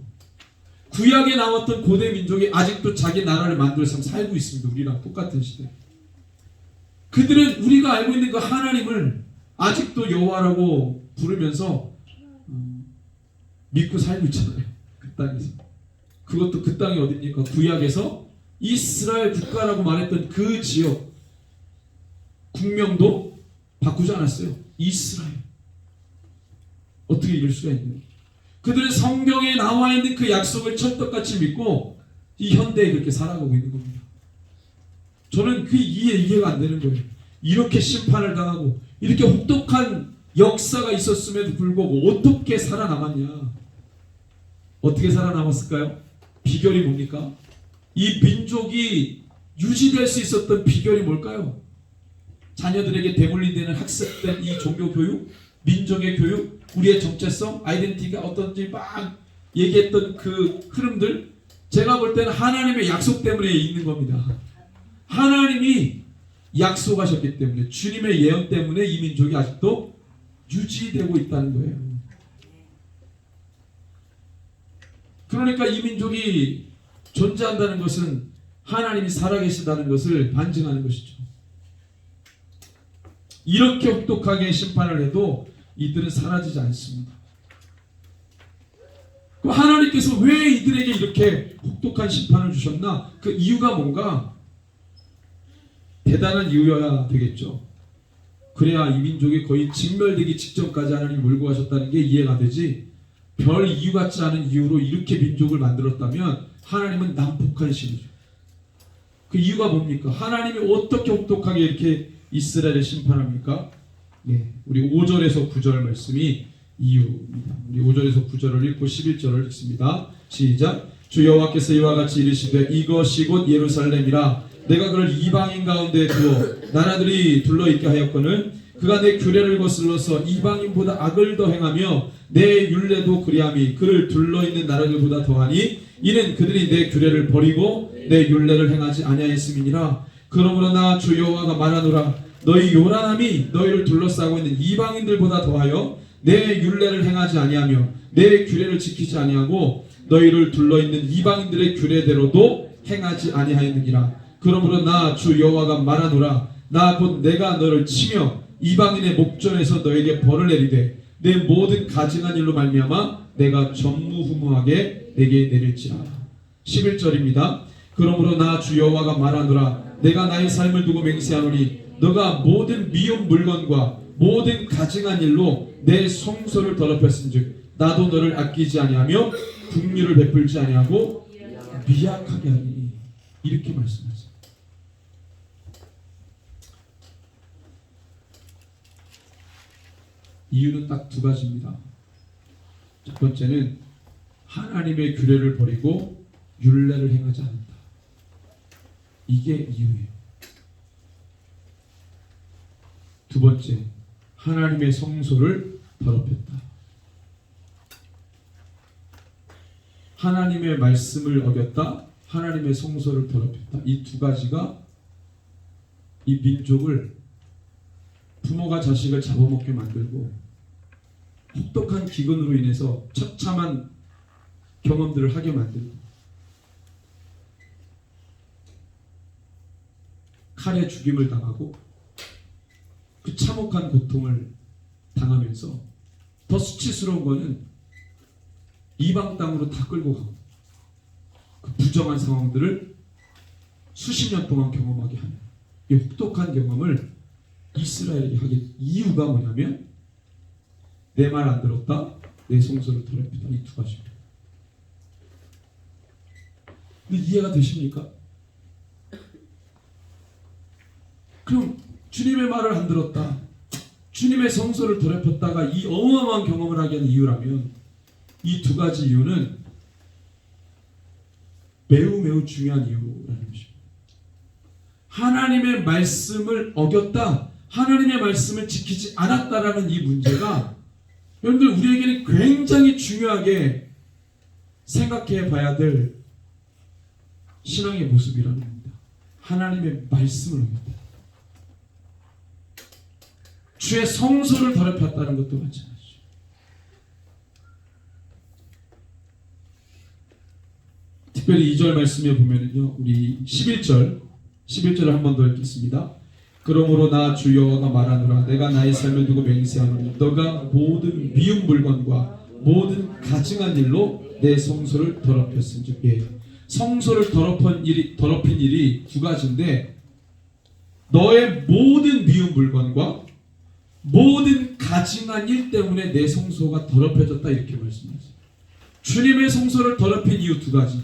구약에 나왔던 고대 민족이 아직도 자기 나라를 만들어서 살고 있습니다. 우리랑 똑같은 시대. 그들은 우리가 알고 있는 그 하나님을 아직도 여호와라고 부르면서 믿고 살고 있잖아요. 그 땅에서. 그것도 그 땅이 어디입니까? 구약에서 이스라엘 국가라고 말했던 그 지역 국명도 바꾸지 않았어요. 이스라엘. 어떻게 이럴 수가 있나요? 그들은 성경에 나와 있는 그 약속을 찰떡같이 믿고 이 현대에 그렇게 살아가고 있는 겁니다. 저는 그 이해가 안 되는 거예요. 이렇게 심판을 당하고 이렇게 혹독한 역사가 있었음에도 불구하고 어떻게 살아남았냐? 어떻게 살아남았을까요? 비결이 뭡니까? 이 민족이 유지될 수 있었던 비결이 뭘까요? 자녀들에게 대물림되는 학습된 이 종교 교육, 민족의 교육, 우리의 정체성, 아이덴티티가 어떤지 막 얘기했던 그 흐름들, 제가 볼 때는 하나님의 약속 때문에 있는 겁니다. 하나님이 약속하셨기 때문에, 주님의 예언 때문에 이 민족이 아직도 유지되고 있다는 거예요. 그러니까 이 민족이 존재한다는 것은 하나님이 살아계시다는 것을 반증하는 것이죠. 이렇게 혹독하게 심판을 해도 이들은 사라지지 않습니다. 그럼 하나님께서 왜 이들에게 이렇게 혹독한 심판을 주셨나? 그 이유가 뭔가? 대단한 이유여야 되겠죠. 그래야 이 민족이 거의 직멸되기 직전까지 하나님이 몰고 가셨다는 게 이해가 되지, 별 이유 같지 않은 이유로 이렇게 민족을 만들었다면 하나님은 난폭한 신이죠. 그 이유가 뭡니까? 하나님이 어떻게 혹독하게 이렇게 이스라엘을 심판합니까? 네, 우리 5절에서 9절 말씀이 이유입니다. 우리 5절에서 9절을 읽고 11절을 읽습니다. 시작. 주 여호와께서 이와 같이 이르시되 이것이 곧 예루살렘이라 내가 그를 이방인 가운데 두어 나라들이 둘러있게 하였거늘 그가 내 규례를 거슬러서 이방인보다 악을 더 행하며 내 율례도 그리함이 그를 둘러있는 나라들보다 더하니 이는 그들이 내 규례를 버리고 내 율례를 행하지 아니하였음이니라. 그러므로 나 주 여호와가 말하노라 너희 요란함이 너희를 둘러싸고 있는 이방인들보다 더하여 내 율례를 행하지 아니하며 내 규례를 지키지 아니하고 너희를 둘러있는 이방인들의 규례대로도 행하지 아니하였느니라. 그러므로 나 주 여호와가 말하노라 나 곧 내가 너를 치며 이방인의 목전에서 너에게 벌을 내리되 내 모든 가증한 일로 말미암아 내가 전무후무하게 내게 내릴지라. 11절입니다. 그러므로 나 주 여호와가 말하노라 내가 나의 삶을 두고 맹세하노니 너가 모든 미운 물건과 모든 가증한 일로 내 성소를 더럽혔은즉 나도 너를 아끼지 아니하며 긍휼을 베풀지 아니하고 미약하게 하니. 이렇게 말씀하세요. 이유는 딱 두 가지입니다. 첫 번째는 하나님의 규례를 버리고 율례를 행하지 않는다. 이게 이유예요. 두 번째, 하나님의 성소를 더럽혔다. 하나님의 말씀을 어겼다. 하나님의 성소를 더럽혔다. 이 두 가지가 이 민족을 부모가 자식을 잡아먹게 만들고 혹독한 기근으로 인해서 처참한 경험들을 하게 만들고 칼에 죽임을 당하고 그 참혹한 고통을 당하면서 더 수치스러운 거는 이방 땅으로 다 끌고 가고 그 부정한 상황들을 수십 년 동안 경험하게 하는 이 혹독한 경험을 이스라엘에게 하게. 이유가 뭐냐면 내 말 안 들었다, 내 성소를 더럽혔다. 이 두 가지입니다. 근데 이해가 되십니까? 그럼 주님의 말을 안 들었다, 주님의 성소를 더럽혔다가 이 어마어마한 경험을 하게 하는 이유라면 이 두 가지 이유는 매우 중요한 이유라는 것입니다. 하나님의 말씀을 어겼다, 하나님의 말씀을 지키지 않았다라는 이 문제가 여러분들 우리에게는 굉장히 중요하게 생각해 봐야 될 신앙의 모습이라는 겁니다. 하나님의 말씀을 어겼다. 주의 성소를 더럽혔다는 것도 마찬가지죠. 특별히 2절 말씀에 보면은요, 우리 11절을 한 번 더 읽겠습니다. 그러므로 나 주 여호와가 말하노라 내가 나의 삶을 두고 맹세하노니 너가 모든 미운 물건과 모든 가증한 일로 내 성소를 더럽혔은즉. 성소를 더럽힌 일이 두 가지인데 너의 모든 미운 물건과 모든 가증한 일 때문에 내 성소가 더럽혀졌다, 이렇게 말씀하세요. 주님의 성소를 더럽힌 이유 두 가지.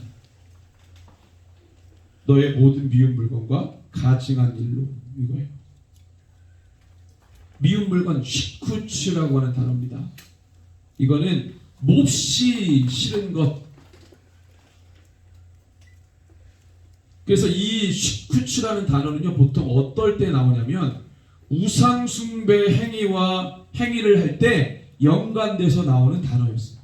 너의 모든 미운 물건과 가증한 일로, 이거예요. 미운 물건 시쿠츠라고 하는 단어입니다. 이거는 몹시 싫은 것. 그래서 이 시쿠츠라는 단어는요, 보통 어떨 때 나오냐면 우상 숭배 행위를 할 때 연관돼서 나오는 단어였어요.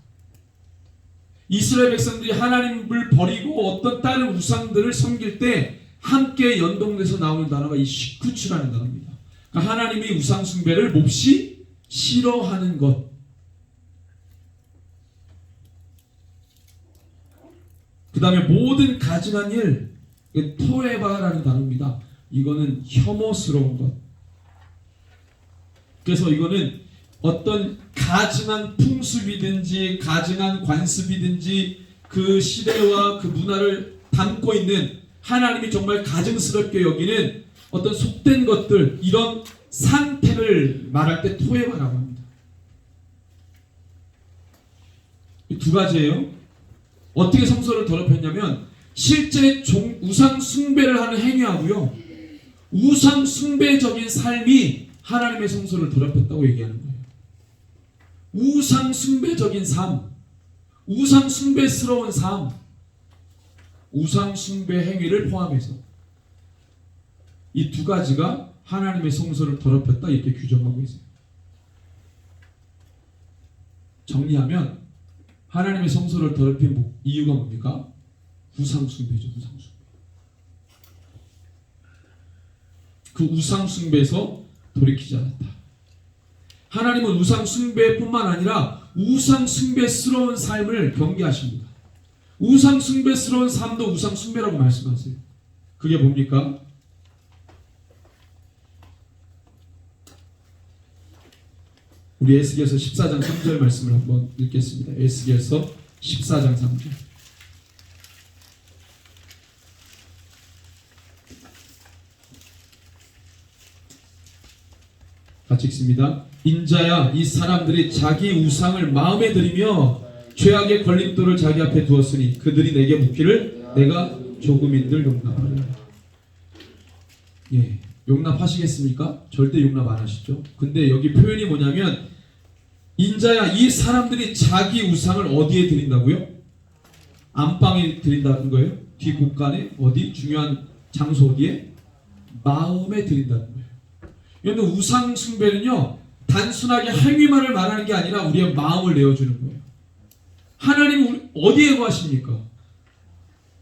이스라엘 백성들이 하나님을 버리고 어떤 다른 우상들을 섬길 때 함께 연동돼서 나오는 단어가 이 시쿠츠라는 단어입니다. 그러니까 하나님이 우상 숭배를 몹시 싫어하는 것. 그 다음에 모든 가증한 일, 토에바라는 단어입니다. 이거는 혐오스러운 것. 그래서 이거는 어떤 가증한 풍습이든지 가증한 관습이든지 그 시대와 그 문화를 담고 있는 하나님이 정말 가증스럽게 여기는 어떤 속된 것들, 이런 상태를 말할 때 토에바라고 합니다. 이 두 가지예요. 어떻게 성소를 더럽혔냐면 실제 우상 숭배를 하는 행위하고요, 우상 숭배적인 삶이 하나님의 성소를 더럽혔다고 얘기하는 거예요. 우상 숭배적인 삶, 우상 숭배스러운 삶, 우상 숭배 행위를 포함해서 이 두 가지가 하나님의 성소를 더럽혔다, 이렇게 규정하고 있어요. 정리하면 하나님의 성소를 더럽힌 이유가 뭡니까? 우상 숭배죠. 우상 숭배. 그 우상 숭배에서 돌이키지 않았다. 하나님은 우상 숭배뿐만 아니라 우상 숭배스러운 삶을 경계하십니다. 우상 숭배스러운 삶도 우상 숭배라고 말씀하세요. 그게 뭡니까? 우리 에스겔서 14장 3절 말씀을 한번 읽겠습니다. 에스겔서 14장 3절. 같이 읽습니다. 인자야, 이 사람들이 자기 우상을 마음에 들이며 죄악의 걸림돌을 자기 앞에 두었으니 그들이 내게 묻기를 내가 조금인들 용납하리라. 예, 용납하시겠습니까? 절대 용납 안 하시죠. 근데 여기 표현이 뭐냐면, 인자야, 이 사람들이 자기 우상을 어디에 드린다고요? 안방에 드린다는 거예요. 뒷공간에, 어디? 중요한 장소 어디에? 마음에 드린다는 거예요. 여러분, 우상 숭배는요, 단순하게 행위만을 말하는 게 아니라 우리의 마음을 내어주는 거예요. 하나님은 어디에 거하십니까?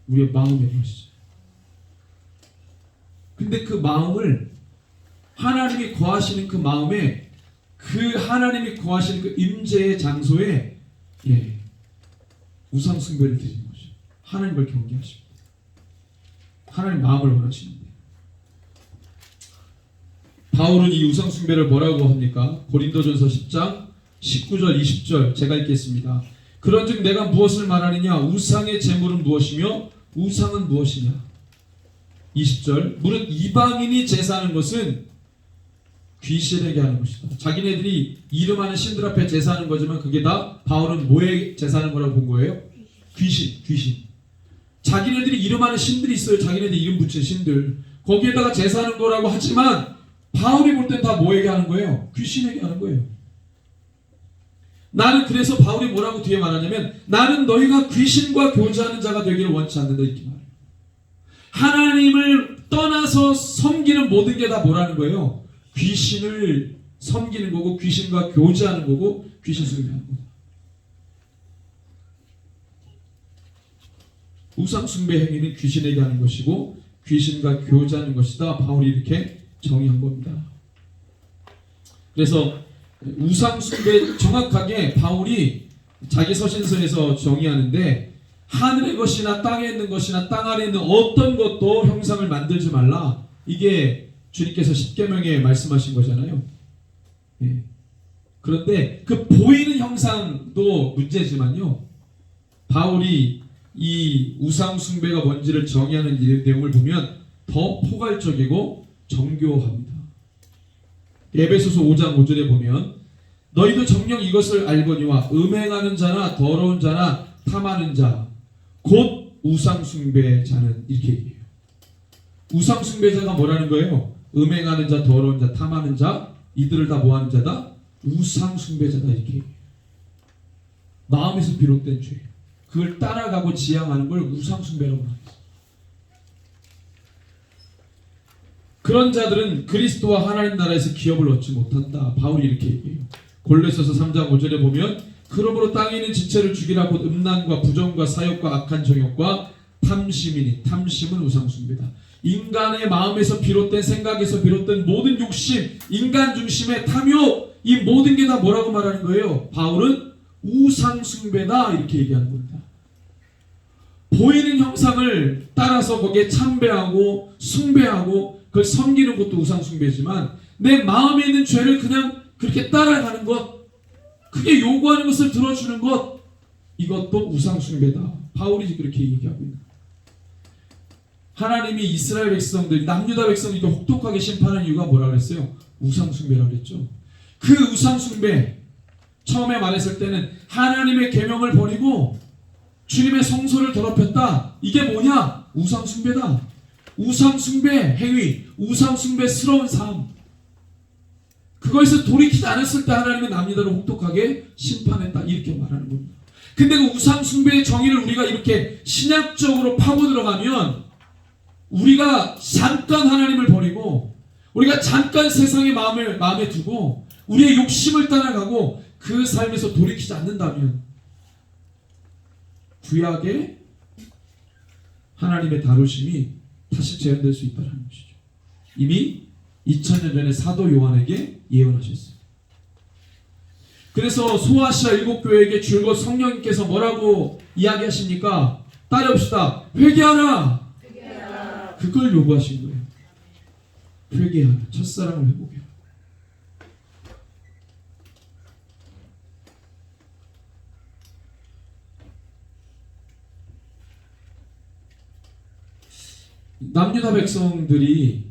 우리의 마음에 거하시죠. 근데 그 마음을, 하나님이 거하시는 그 마음에, 그 하나님이 거하시는 그 임재의 장소에 우상 숭배를 드리는 것이죠. 하나님을 경계하십니다. 하나님 마음을 원하시는데, 바울은 이 우상 숭배를 뭐라고 합니까? 고린도전서 10장 19절 20절 제가 읽겠습니다. 그런즉 내가 무엇을 말하느냐? 우상의 제물은 무엇이며 우상은 무엇이냐? 20절 무릇 이방인이 제사하는 것은 귀신에게 하는 것이다. 자기네들이 이름하는 신들 앞에 제사하는 거지만 그게 다 바울은 뭐에 제사하는 거라고 본 거예요? 귀신. 자기네들이 이름하는 신들이 있어요. 자기네들 이름 붙인 신들. 거기에다가 제사하는 거라고 하지만 바울이 볼 땐 다 뭐에게 하는 거예요? 귀신에게 하는 거예요. 나는 그래서 바울이 뭐라고 뒤에 말하냐면, 나는 너희가 귀신과 교제하는 자가 되기를 원치 않는다, 이렇게 말해요. 하나님을 떠나서 섬기는 모든 게 다 뭐라는 거예요? 귀신을 섬기는 거고, 귀신과 교제하는 거고, 귀신 숭배하는 거고. 우상 숭배 행위는 귀신에게 하는 것이고 귀신과 교제하는 것이다. 바울이 이렇게 정의한 겁니다. 그래서 우상 숭배 정확하게 바울이 자기 서신서에서 정의하는데, 하늘의 것이나 땅에 있는 것이나 땅 아래에 있는 어떤 것도 형상을 만들지 말라. 이게 주님께서 십계명에 말씀하신 거잖아요. 예. 그런데 그 보이는 형상도 문제지만요, 바울이 이 우상 숭배가 뭔지를 정의하는 내용을 보면 더 포괄적이고 정교합니다. 에베소서 5장 5절에 보면 너희도 정녕 이것을 알거니와 음행하는 자나 더러운 자나 탐하는 자 곧 우상 숭배자는, 이렇게 얘기해요. 우상 숭배자가 뭐라는 거예요? 음행하는 자, 더러운 자, 탐하는 자, 이들을 다 뭐하는 자다? 우상 숭배자다, 이렇게 얘기해요. 마음에서 비롯된 죄, 그걸 따라가고 지향하는 걸 우상 숭배라고 합니다. 그런 자들은 그리스도와 하나님 나라에서 기업을 얻지 못한다. 바울이 이렇게 얘기해요. 골로새서 3장 5절에 보면 그러므로 땅에 있는 지체를 죽이라. 곧 음란과 부정과 사욕과 악한 정욕과 탐심이니, 탐심은 우상 숭배다. 인간의 마음에서 비롯된 생각에서 비롯된 모든 욕심, 인간 중심의 탐욕, 이 모든 게 다 뭐라고 말하는 거예요? 바울은 우상숭배다 이렇게 얘기하는 겁니다. 보이는 형상을 따라서 거기에 참배하고 숭배하고 그걸 섬기는 것도 우상숭배지만 내 마음에 있는 죄를 그냥 그렇게 따라가는 것, 그게 요구하는 것을 들어주는 것, 이것도 우상숭배다. 바울이 그렇게 얘기하고 있는 거예요. 하나님이 이스라엘 백성들, 남유다 백성들이 혹독하게 심판한 이유가 뭐라고 했어요? 우상숭배라고 했죠. 그 우상숭배, 처음에 말했을 때는 하나님의 계명을 버리고 주님의 성소를 더럽혔다. 이게 뭐냐? 우상숭배다. 우상숭배 행위, 우상숭배스러운 삶. 그거에서 돌이키지 않았을 때 하나님은 남유다를 혹독하게 심판했다. 이렇게 말하는 겁니다. 근데 그 우상숭배의 정의를 우리가 이렇게 신약적으로 파고 들어가면 우리가 잠깐 하나님을 버리고 우리가 잠깐 세상의 마음에 두고 우리의 욕심을 따라가고 그 삶에서 돌이키지 않는다면 구약의 하나님의 다루심이 다시 재현될 수 있다는 것이죠. 이미 2000년 전에 사도 요한에게 예언하셨어요. 그래서 소아시아 7교회에게 줄곧 성령님께서 뭐라고 이야기하십니까? 따라합시다. 회개하라. 그걸 요구하신 거예요. 회개하라. 첫사랑을 회복해라. 남유다 백성들이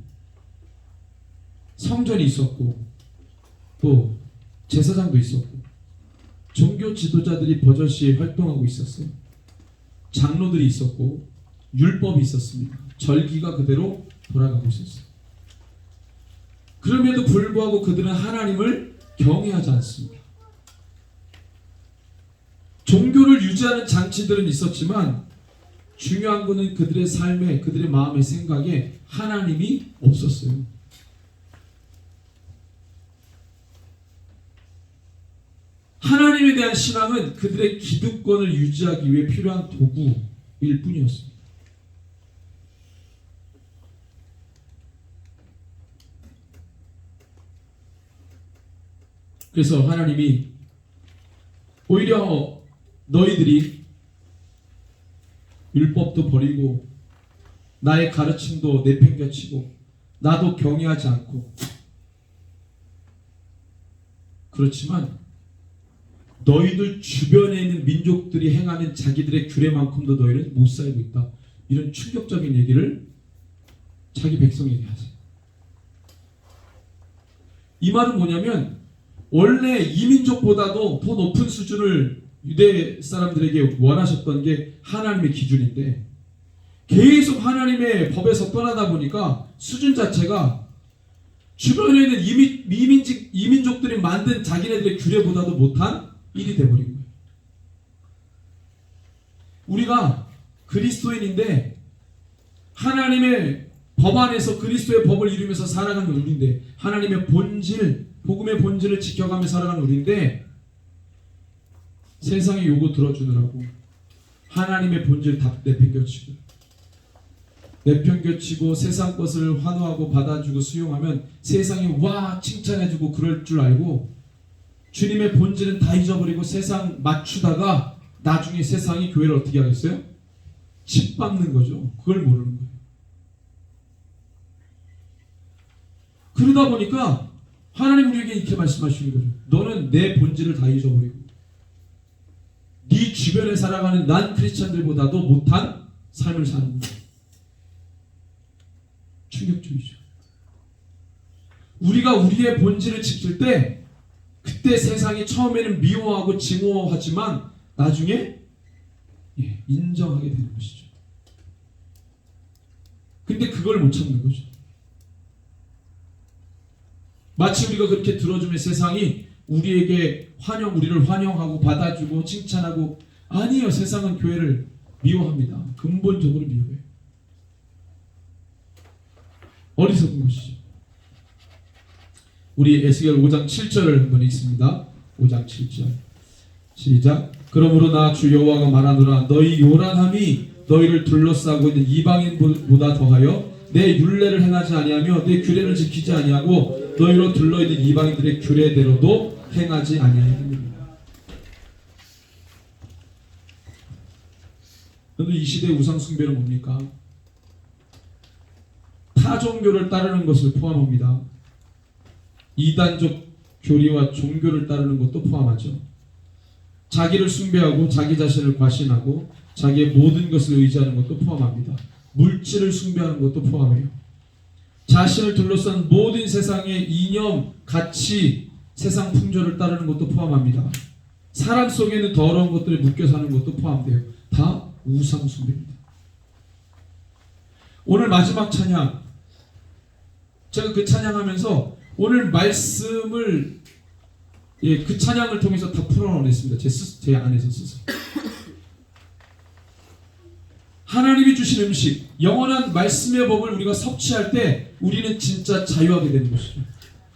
성전이 있었고 또 제사장도 있었고 종교 지도자들이 버젓이 활동하고 있었어요. 장로들이 있었고 율법이 있었습니다. 절기가 그대로 돌아가고 있었어요. 그럼에도 불구하고 그들은 하나님을 경외하지 않습니다. 종교를 유지하는 장치들은 있었지만 중요한 것은 그들의 삶에, 그들의 마음의 생각에 하나님이 없었어요. 하나님에 대한 신앙은 그들의 기득권을 유지하기 위해 필요한 도구일 뿐이었습니다. 그래서 하나님이 오히려 너희들이 율법도 버리고 나의 가르침도 내팽개치고 나도 경외하지 않고 그렇지만 너희들 주변에 있는 민족들이 행하는 자기들의 규례만큼도 너희는 못 살고 있다. 이런 충격적인 얘기를 자기 백성에게 하세요. 이 말은 뭐냐면 원래 이민족보다도 더 높은 수준을 유대 사람들에게 원하셨던 게 하나님의 기준인데 계속 하나님의 법에서 떠나다 보니까 수준 자체가 주변에 있는 이민족들이 만든 자기네들의 규례보다도 못한 일이 돼버린 거예요. 우리가 그리스도인인데 하나님의 법 안에서 그리스도의 법을 이루면서 살아가는 우리인데 하나님의 본질, 복음의 본질을 지켜가며 살아가는 우리인데 세상의 요구 들어주느라고 하나님의 본질 다 내팽겨치고 세상 것을 환호하고 받아주고 수용하면 세상이 와 칭찬해주고 그럴 줄 알고 주님의 본질은 다 잊어버리고 세상 맞추다가 나중에 세상이 교회를 어떻게 하겠어요? 짓밟는 거죠. 그걸 모르는 거예요. 그러다 보니까 하나님 우리에게 이렇게 말씀하시는 거죠. 너는 내 본질을 다 잊어버리고 네 주변에 살아가는 난 크리스찬들보다도 못한 삶을 사는 거예요. 충격적이죠. 우리가 우리의 본질을 지킬 때 그때 세상이 처음에는 미워하고 증오하지만 나중에 인정하게 되는 것이죠. 근데 그걸 못 참는 거죠. 마치 우리가 그렇게 들어주면 세상이 우리에게 우리를 환영하고 받아주고 칭찬하고 아니요. 세상은 교회를 미워합니다. 근본적으로 미워해요. 어리석은 것이죠. 우리 에스겔 5장 7절을 한번 읽습니다. 5장 7절 시작. 그러므로 나 주 여호와가 말하노라 너희 요란함이 너희를 둘러싸고 있는 이방인보다 더하여 내 율례를 행하지 아니하며 내 규례를 지키지 아니하고 너희로 둘러있는 이방인들의 규례대로도 행하지 아니하느니라. 여러분, 이 시대의 우상 숭배는 뭡니까? 타 종교를 따르는 것을 포함합니다. 이단적 교리와 종교를 따르는 것도 포함하죠. 자기를 숭배하고 자기 자신을 과신하고 자기의 모든 것을 의지하는 것도 포함합니다. 물질을 숭배하는 것도 포함해요. 자신을 둘러싼 모든 세상의 이념, 가치, 세상 풍조를 따르는 것도 포함합니다. 사람 속에 있는 더러운 것들에 묶여 사는 것도 포함돼요. 다 우상 숭배입니다. 오늘 마지막 찬양, 제가 그 찬양하면서 오늘 말씀을 그 찬양을 통해서 다 풀어냈습니다. 제 안에서 스스로. 하나님이 주신 음식, 영원한 말씀의 법을 우리가 섭취할 때 우리는 진짜 자유하게 되는 것이죠.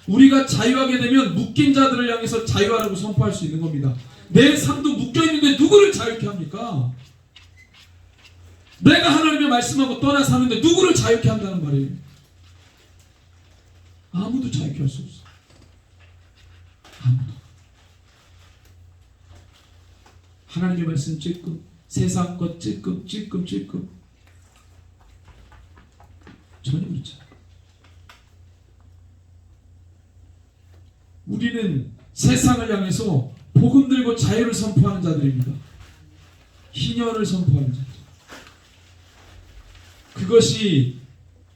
우리가 자유하게 되면 묶인 자들을 향해서 자유하라고 선포할 수 있는 겁니다. 내 삶도 묶여있는데 누구를 자유케 합니까? 내가 하나님의 말씀하고 떠나 사는데 누구를 자유케 한다는 말이에요. 아무도 자유케 할 수 없어. 아무도. 하나님의 말씀 찔끔, 세상 것 찔끔 전혀 그렇지 않아요. 우리는 세상을 향해서 복음 들고 자유를 선포하는 자들입니다. 희년을 선포하는 자들. 그것이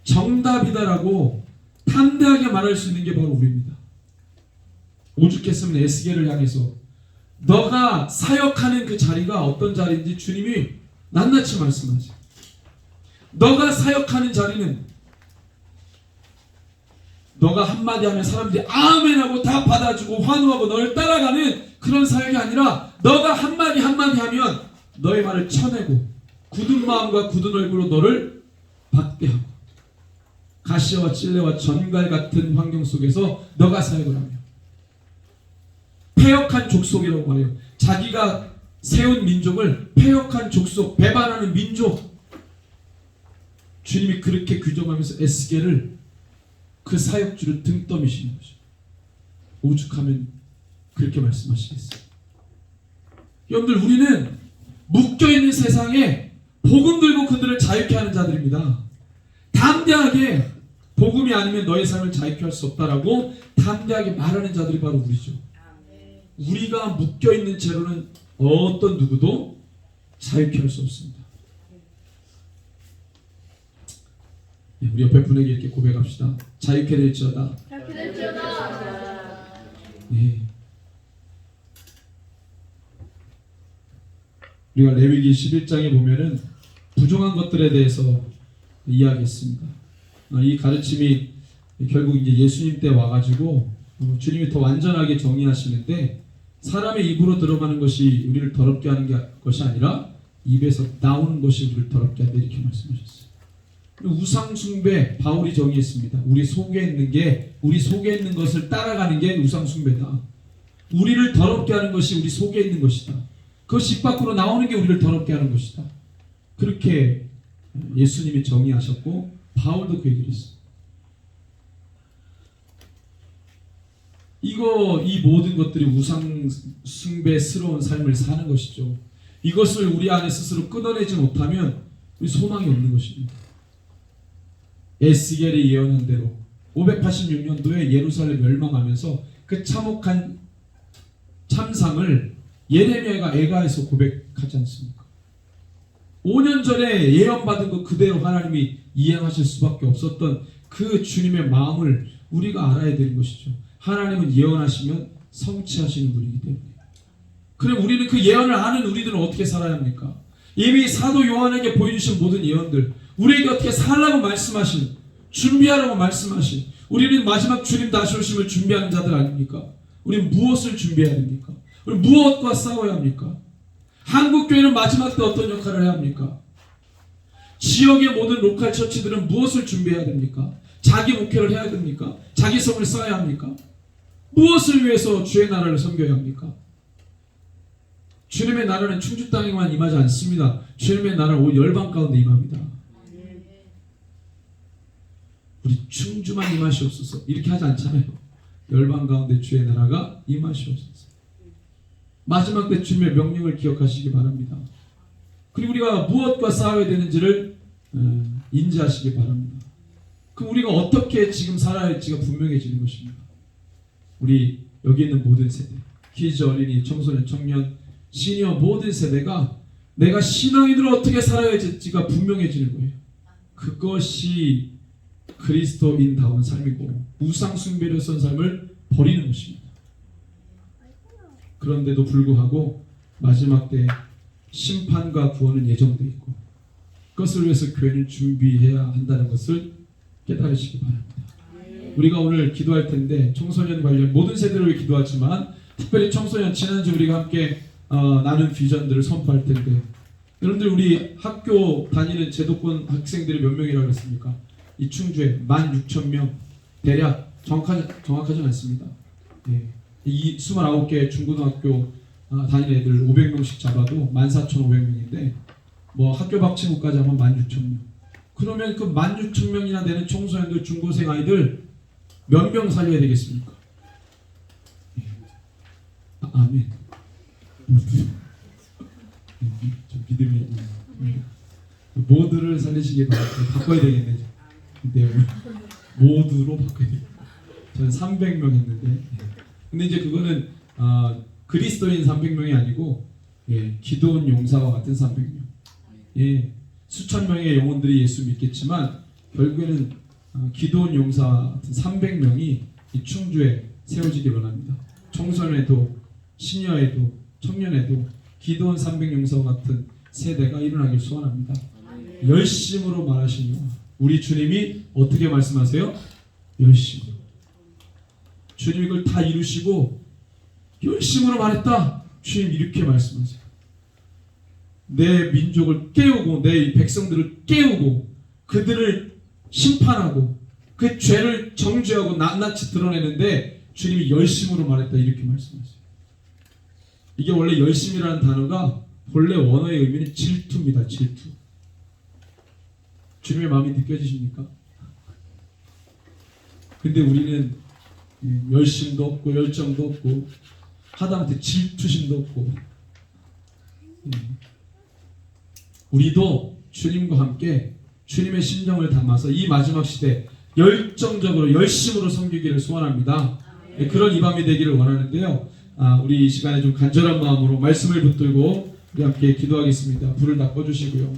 정답이다라고 담대하게 말할 수 있는 게 바로 우리입니다. 오죽했으면 에스겔을 향해서 너가 사역하는 그 자리가 어떤 자리인지 주님이 낱낱이 말씀하세요. 너가 사역하는 자리는 너가 한마디 하면 사람들이 아멘하고 다 받아주고 환호하고 너를 따라가는 그런 사역이 아니라 너가 한마디 하면 너의 말을 쳐내고 굳은 마음과 굳은 얼굴로 너를 박대하고 가시와 찔레와 전갈 같은 환경 속에서 너가 사역을 하며 패역한 족속이라고 말해요. 자기가 세운 민족을 패역한 족속, 배반하는 민족. 주님이 그렇게 규정하면서 에스겔을 그 사역주를 등 떠미시는 거죠. 오죽하면 그렇게 말씀하시겠어요. 여러분들, 우리는 묶여있는 세상에 복음 들고 그들을 자유케 하는 자들입니다. 담대하게 복음이 아니면 너의 삶을 자유케 할 수 없다라고 담대하게 말하는 자들이 바로 우리죠. 우리가 묶여있는 채로는 어떤 누구도 자유케 할 수 없습니다. 우리 옆에 분에게 이렇게 고백합시다. 자유케 될지어다. 예. 우리가 레위기 11장에 보면은 부정한 것들에 대해서 이야기했습니다. 이 가르침이 결국 이제 예수님 때 와가지고 주님이 더 완전하게 정의하시는데, 사람의 입으로 들어가는 것이 우리를 더럽게 하는 것이 아니라 입에서 나오는 것이 우리를 더럽게 한다, 이렇게 말씀하셨어요. 우상 숭배, 바울이 정의했습니다. 우리 속에 있는 것을 따라가는 게 우상 숭배다. 우리를 더럽게 하는 것이 우리 속에 있는 것이다. 그것이 입 밖으로 나오는 게 우리를 더럽게 하는 것이다. 그렇게 예수님이 정의하셨고 바울도 그 얘기를 했어요. 이 모든 것들이 우상 숭배스러운 삶을 사는 것이죠. 이것을 우리 안에 스스로 끊어내지 못하면 우리 소망이 없는 것입니다. 에스겔이 예언한 대로 586년도에 예루살렘 멸망하면서 그 참혹한 참상을 예레미야가 에가에서 고백하지 않습니까? 5년 전에 예언받은 것 그대로 하나님이 이행하실 수밖에 없었던 그 주님의 마음을 우리가 알아야 되는 것이죠. 하나님은 예언하시면 성취하시는 분이기 때문에. 그럼 우리는 그 예언을 아는 우리들은 어떻게 살아야 합니까? 이미 사도 요한에게 보여주신 모든 예언들, 우리에게 어떻게 살라고 말씀하신, 준비하라고 말씀하신, 우리는 마지막 주님 다시 오심을 준비하는 자들 아닙니까? 우리는 무엇을 준비해야 됩니까? 우리 무엇과 싸워야 합니까? 한국교회는 마지막 때 어떤 역할을 해야 합니까? 지역의 모든 로컬 처치들은 무엇을 준비해야 됩니까? 자기 목회를 해야 됩니까? 자기 성을 쌓아야 합니까? 무엇을 위해서 주의 나라를 섬겨야 합니까? 주님의 나라는 충주 땅에만 임하지 않습니다. 주님의 나라는 온 열방 가운데 임합니다. 우리 충주만 임하시옵소서 이렇게 하지 않잖아요. 열방 가운데 주의 나라가 임하시옵소서. 마지막 때 주님의 명령을 기억하시기 바랍니다. 그리고 우리가 무엇과 싸워야 되는지를 인지하시기 바랍니다. 그럼 우리가 어떻게 지금 살아야 할지가 분명해지는 것입니다. 우리 여기 있는 모든 세대, 키즈, 어린이, 청소년, 청년, 시니어 모든 세대가 내가 신앙인으로 어떻게 살아야 할지가 분명해지는 거예요. 그것이 그리스도인다운 삶이고 우상 숭배를 선 삶을 버리는 것입니다. 그런데도 불구하고 마지막 때 심판과 구원은 예정되어 있고 그것을 위해서 교회는 준비해야 한다는 것을 깨달으시기 바랍니다. 우리가 오늘 기도할 텐데 청소년 관련 모든 세대를 위해 기도하지만 특별히 청소년 지난주 우리가 함께 나눈 비전들을 선포할 텐데 여러분들 우리 학교 다니는 제도권 학생들이 몇 명이라고 했습니까? 이 충주에 16,000명 대략 정확하지 않습니다. 예. 이 29개 중고등학교 다니는 애들 500명씩 잡아도 14,500명인데 뭐 학교 박 친구까지 하면 16,000명. 그러면 그 16,000명이나 되는 청소년들 중고생 아이들 몇 명 살려야 되겠습니까? 예. 아멘. 좀 믿음이 모두를 살리시기 바랍니다. 바꿔야 되겠네. 네, 모두로 바꿔야 되겠네. 저는 300명 했는데 근데 이제 그거는 그리스도인 300명이 아니고 기도원 용사와 같은 300명. 수천 명의 영혼들이 예수 믿겠지만 결국에는 기도원 용사 같은 300명이 이 충주에 세워지기 원합니다. 청소년에도 시니어에도 청년에도 기도원 300용사와 같은 세대가 일어나길 소원합니다. 열심으로 말하시니 우리 주님이 어떻게 말씀하세요? 열심으로. 주님 이걸 다 이루시고 열심으로 말했다. 주님 이렇게 말씀하세요. 내 민족을 깨우고 내 백성들을 깨우고 그들을 심판하고 그 죄를 정죄하고 낱낱이 드러내는데 주님이 열심으로 말했다 이렇게 말씀하세요. 이게 원래 열심이라는 단어가 본래 원어의 의미는 질투입니다. 질투. 주님의 마음이 느껴지십니까? 근데 우리는 열심도 없고 열정도 없고 하다못해 질투심도 없고 우리도 주님과 함께 주님의 심정을 담아서 이 마지막 시대 열정적으로 열심으로 섬기기를 소원합니다. 그런 이 밤이 되기를 원하는데요. 우리 이 시간에 좀 간절한 마음으로 말씀을 붙들고 우리 함께 기도하겠습니다. 불을 다 꺼주시고요.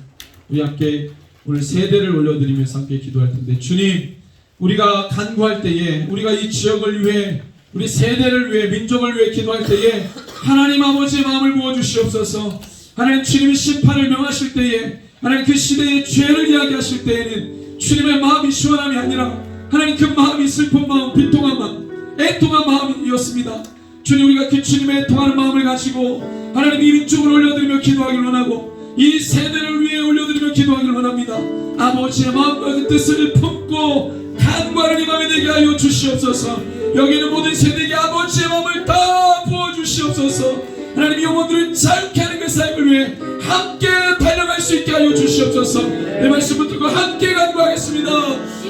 우리 함께 오늘 세대를 올려드리면서 함께 기도할 텐데 주님 우리가 간구할 때에 우리가 이 지역을 위해 우리 세대를 위해 민족을 위해 기도할 때에 하나님 아버지의 마음을 부어주시옵소서. 하나님 주님이 심판을 명하실 때에 하나님 그 시대의 죄를 이야기하실 때에는 주님의 마음이 시원함이 아니라 하나님 그 마음이 슬픈 마음, 비통한 마음, 애통한 마음이었습니다. 주님 우리가 그 주님의 애통하는 마음을 가지고 하나님 이 민족을 올려드리며 기도하기를 원하고 이 세대를 위해 올려드리며 기도하기를 원합니다. 아버지의 마음과 그 뜻을 품고 간구하는 이 마음이 되게 하여 주시옵소서. 여기 있는 모든 세대에게 아버지의 마음을 다 부어주시옵소서. 하나님 영혼들을 자유케 하는 그 삶을 위해 함께 달려갈 수 있게 하여 주시옵소서. 내 말씀 붙들고 함께 간구하겠습니다.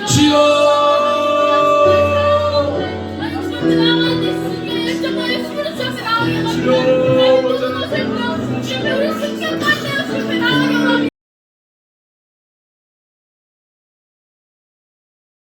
주여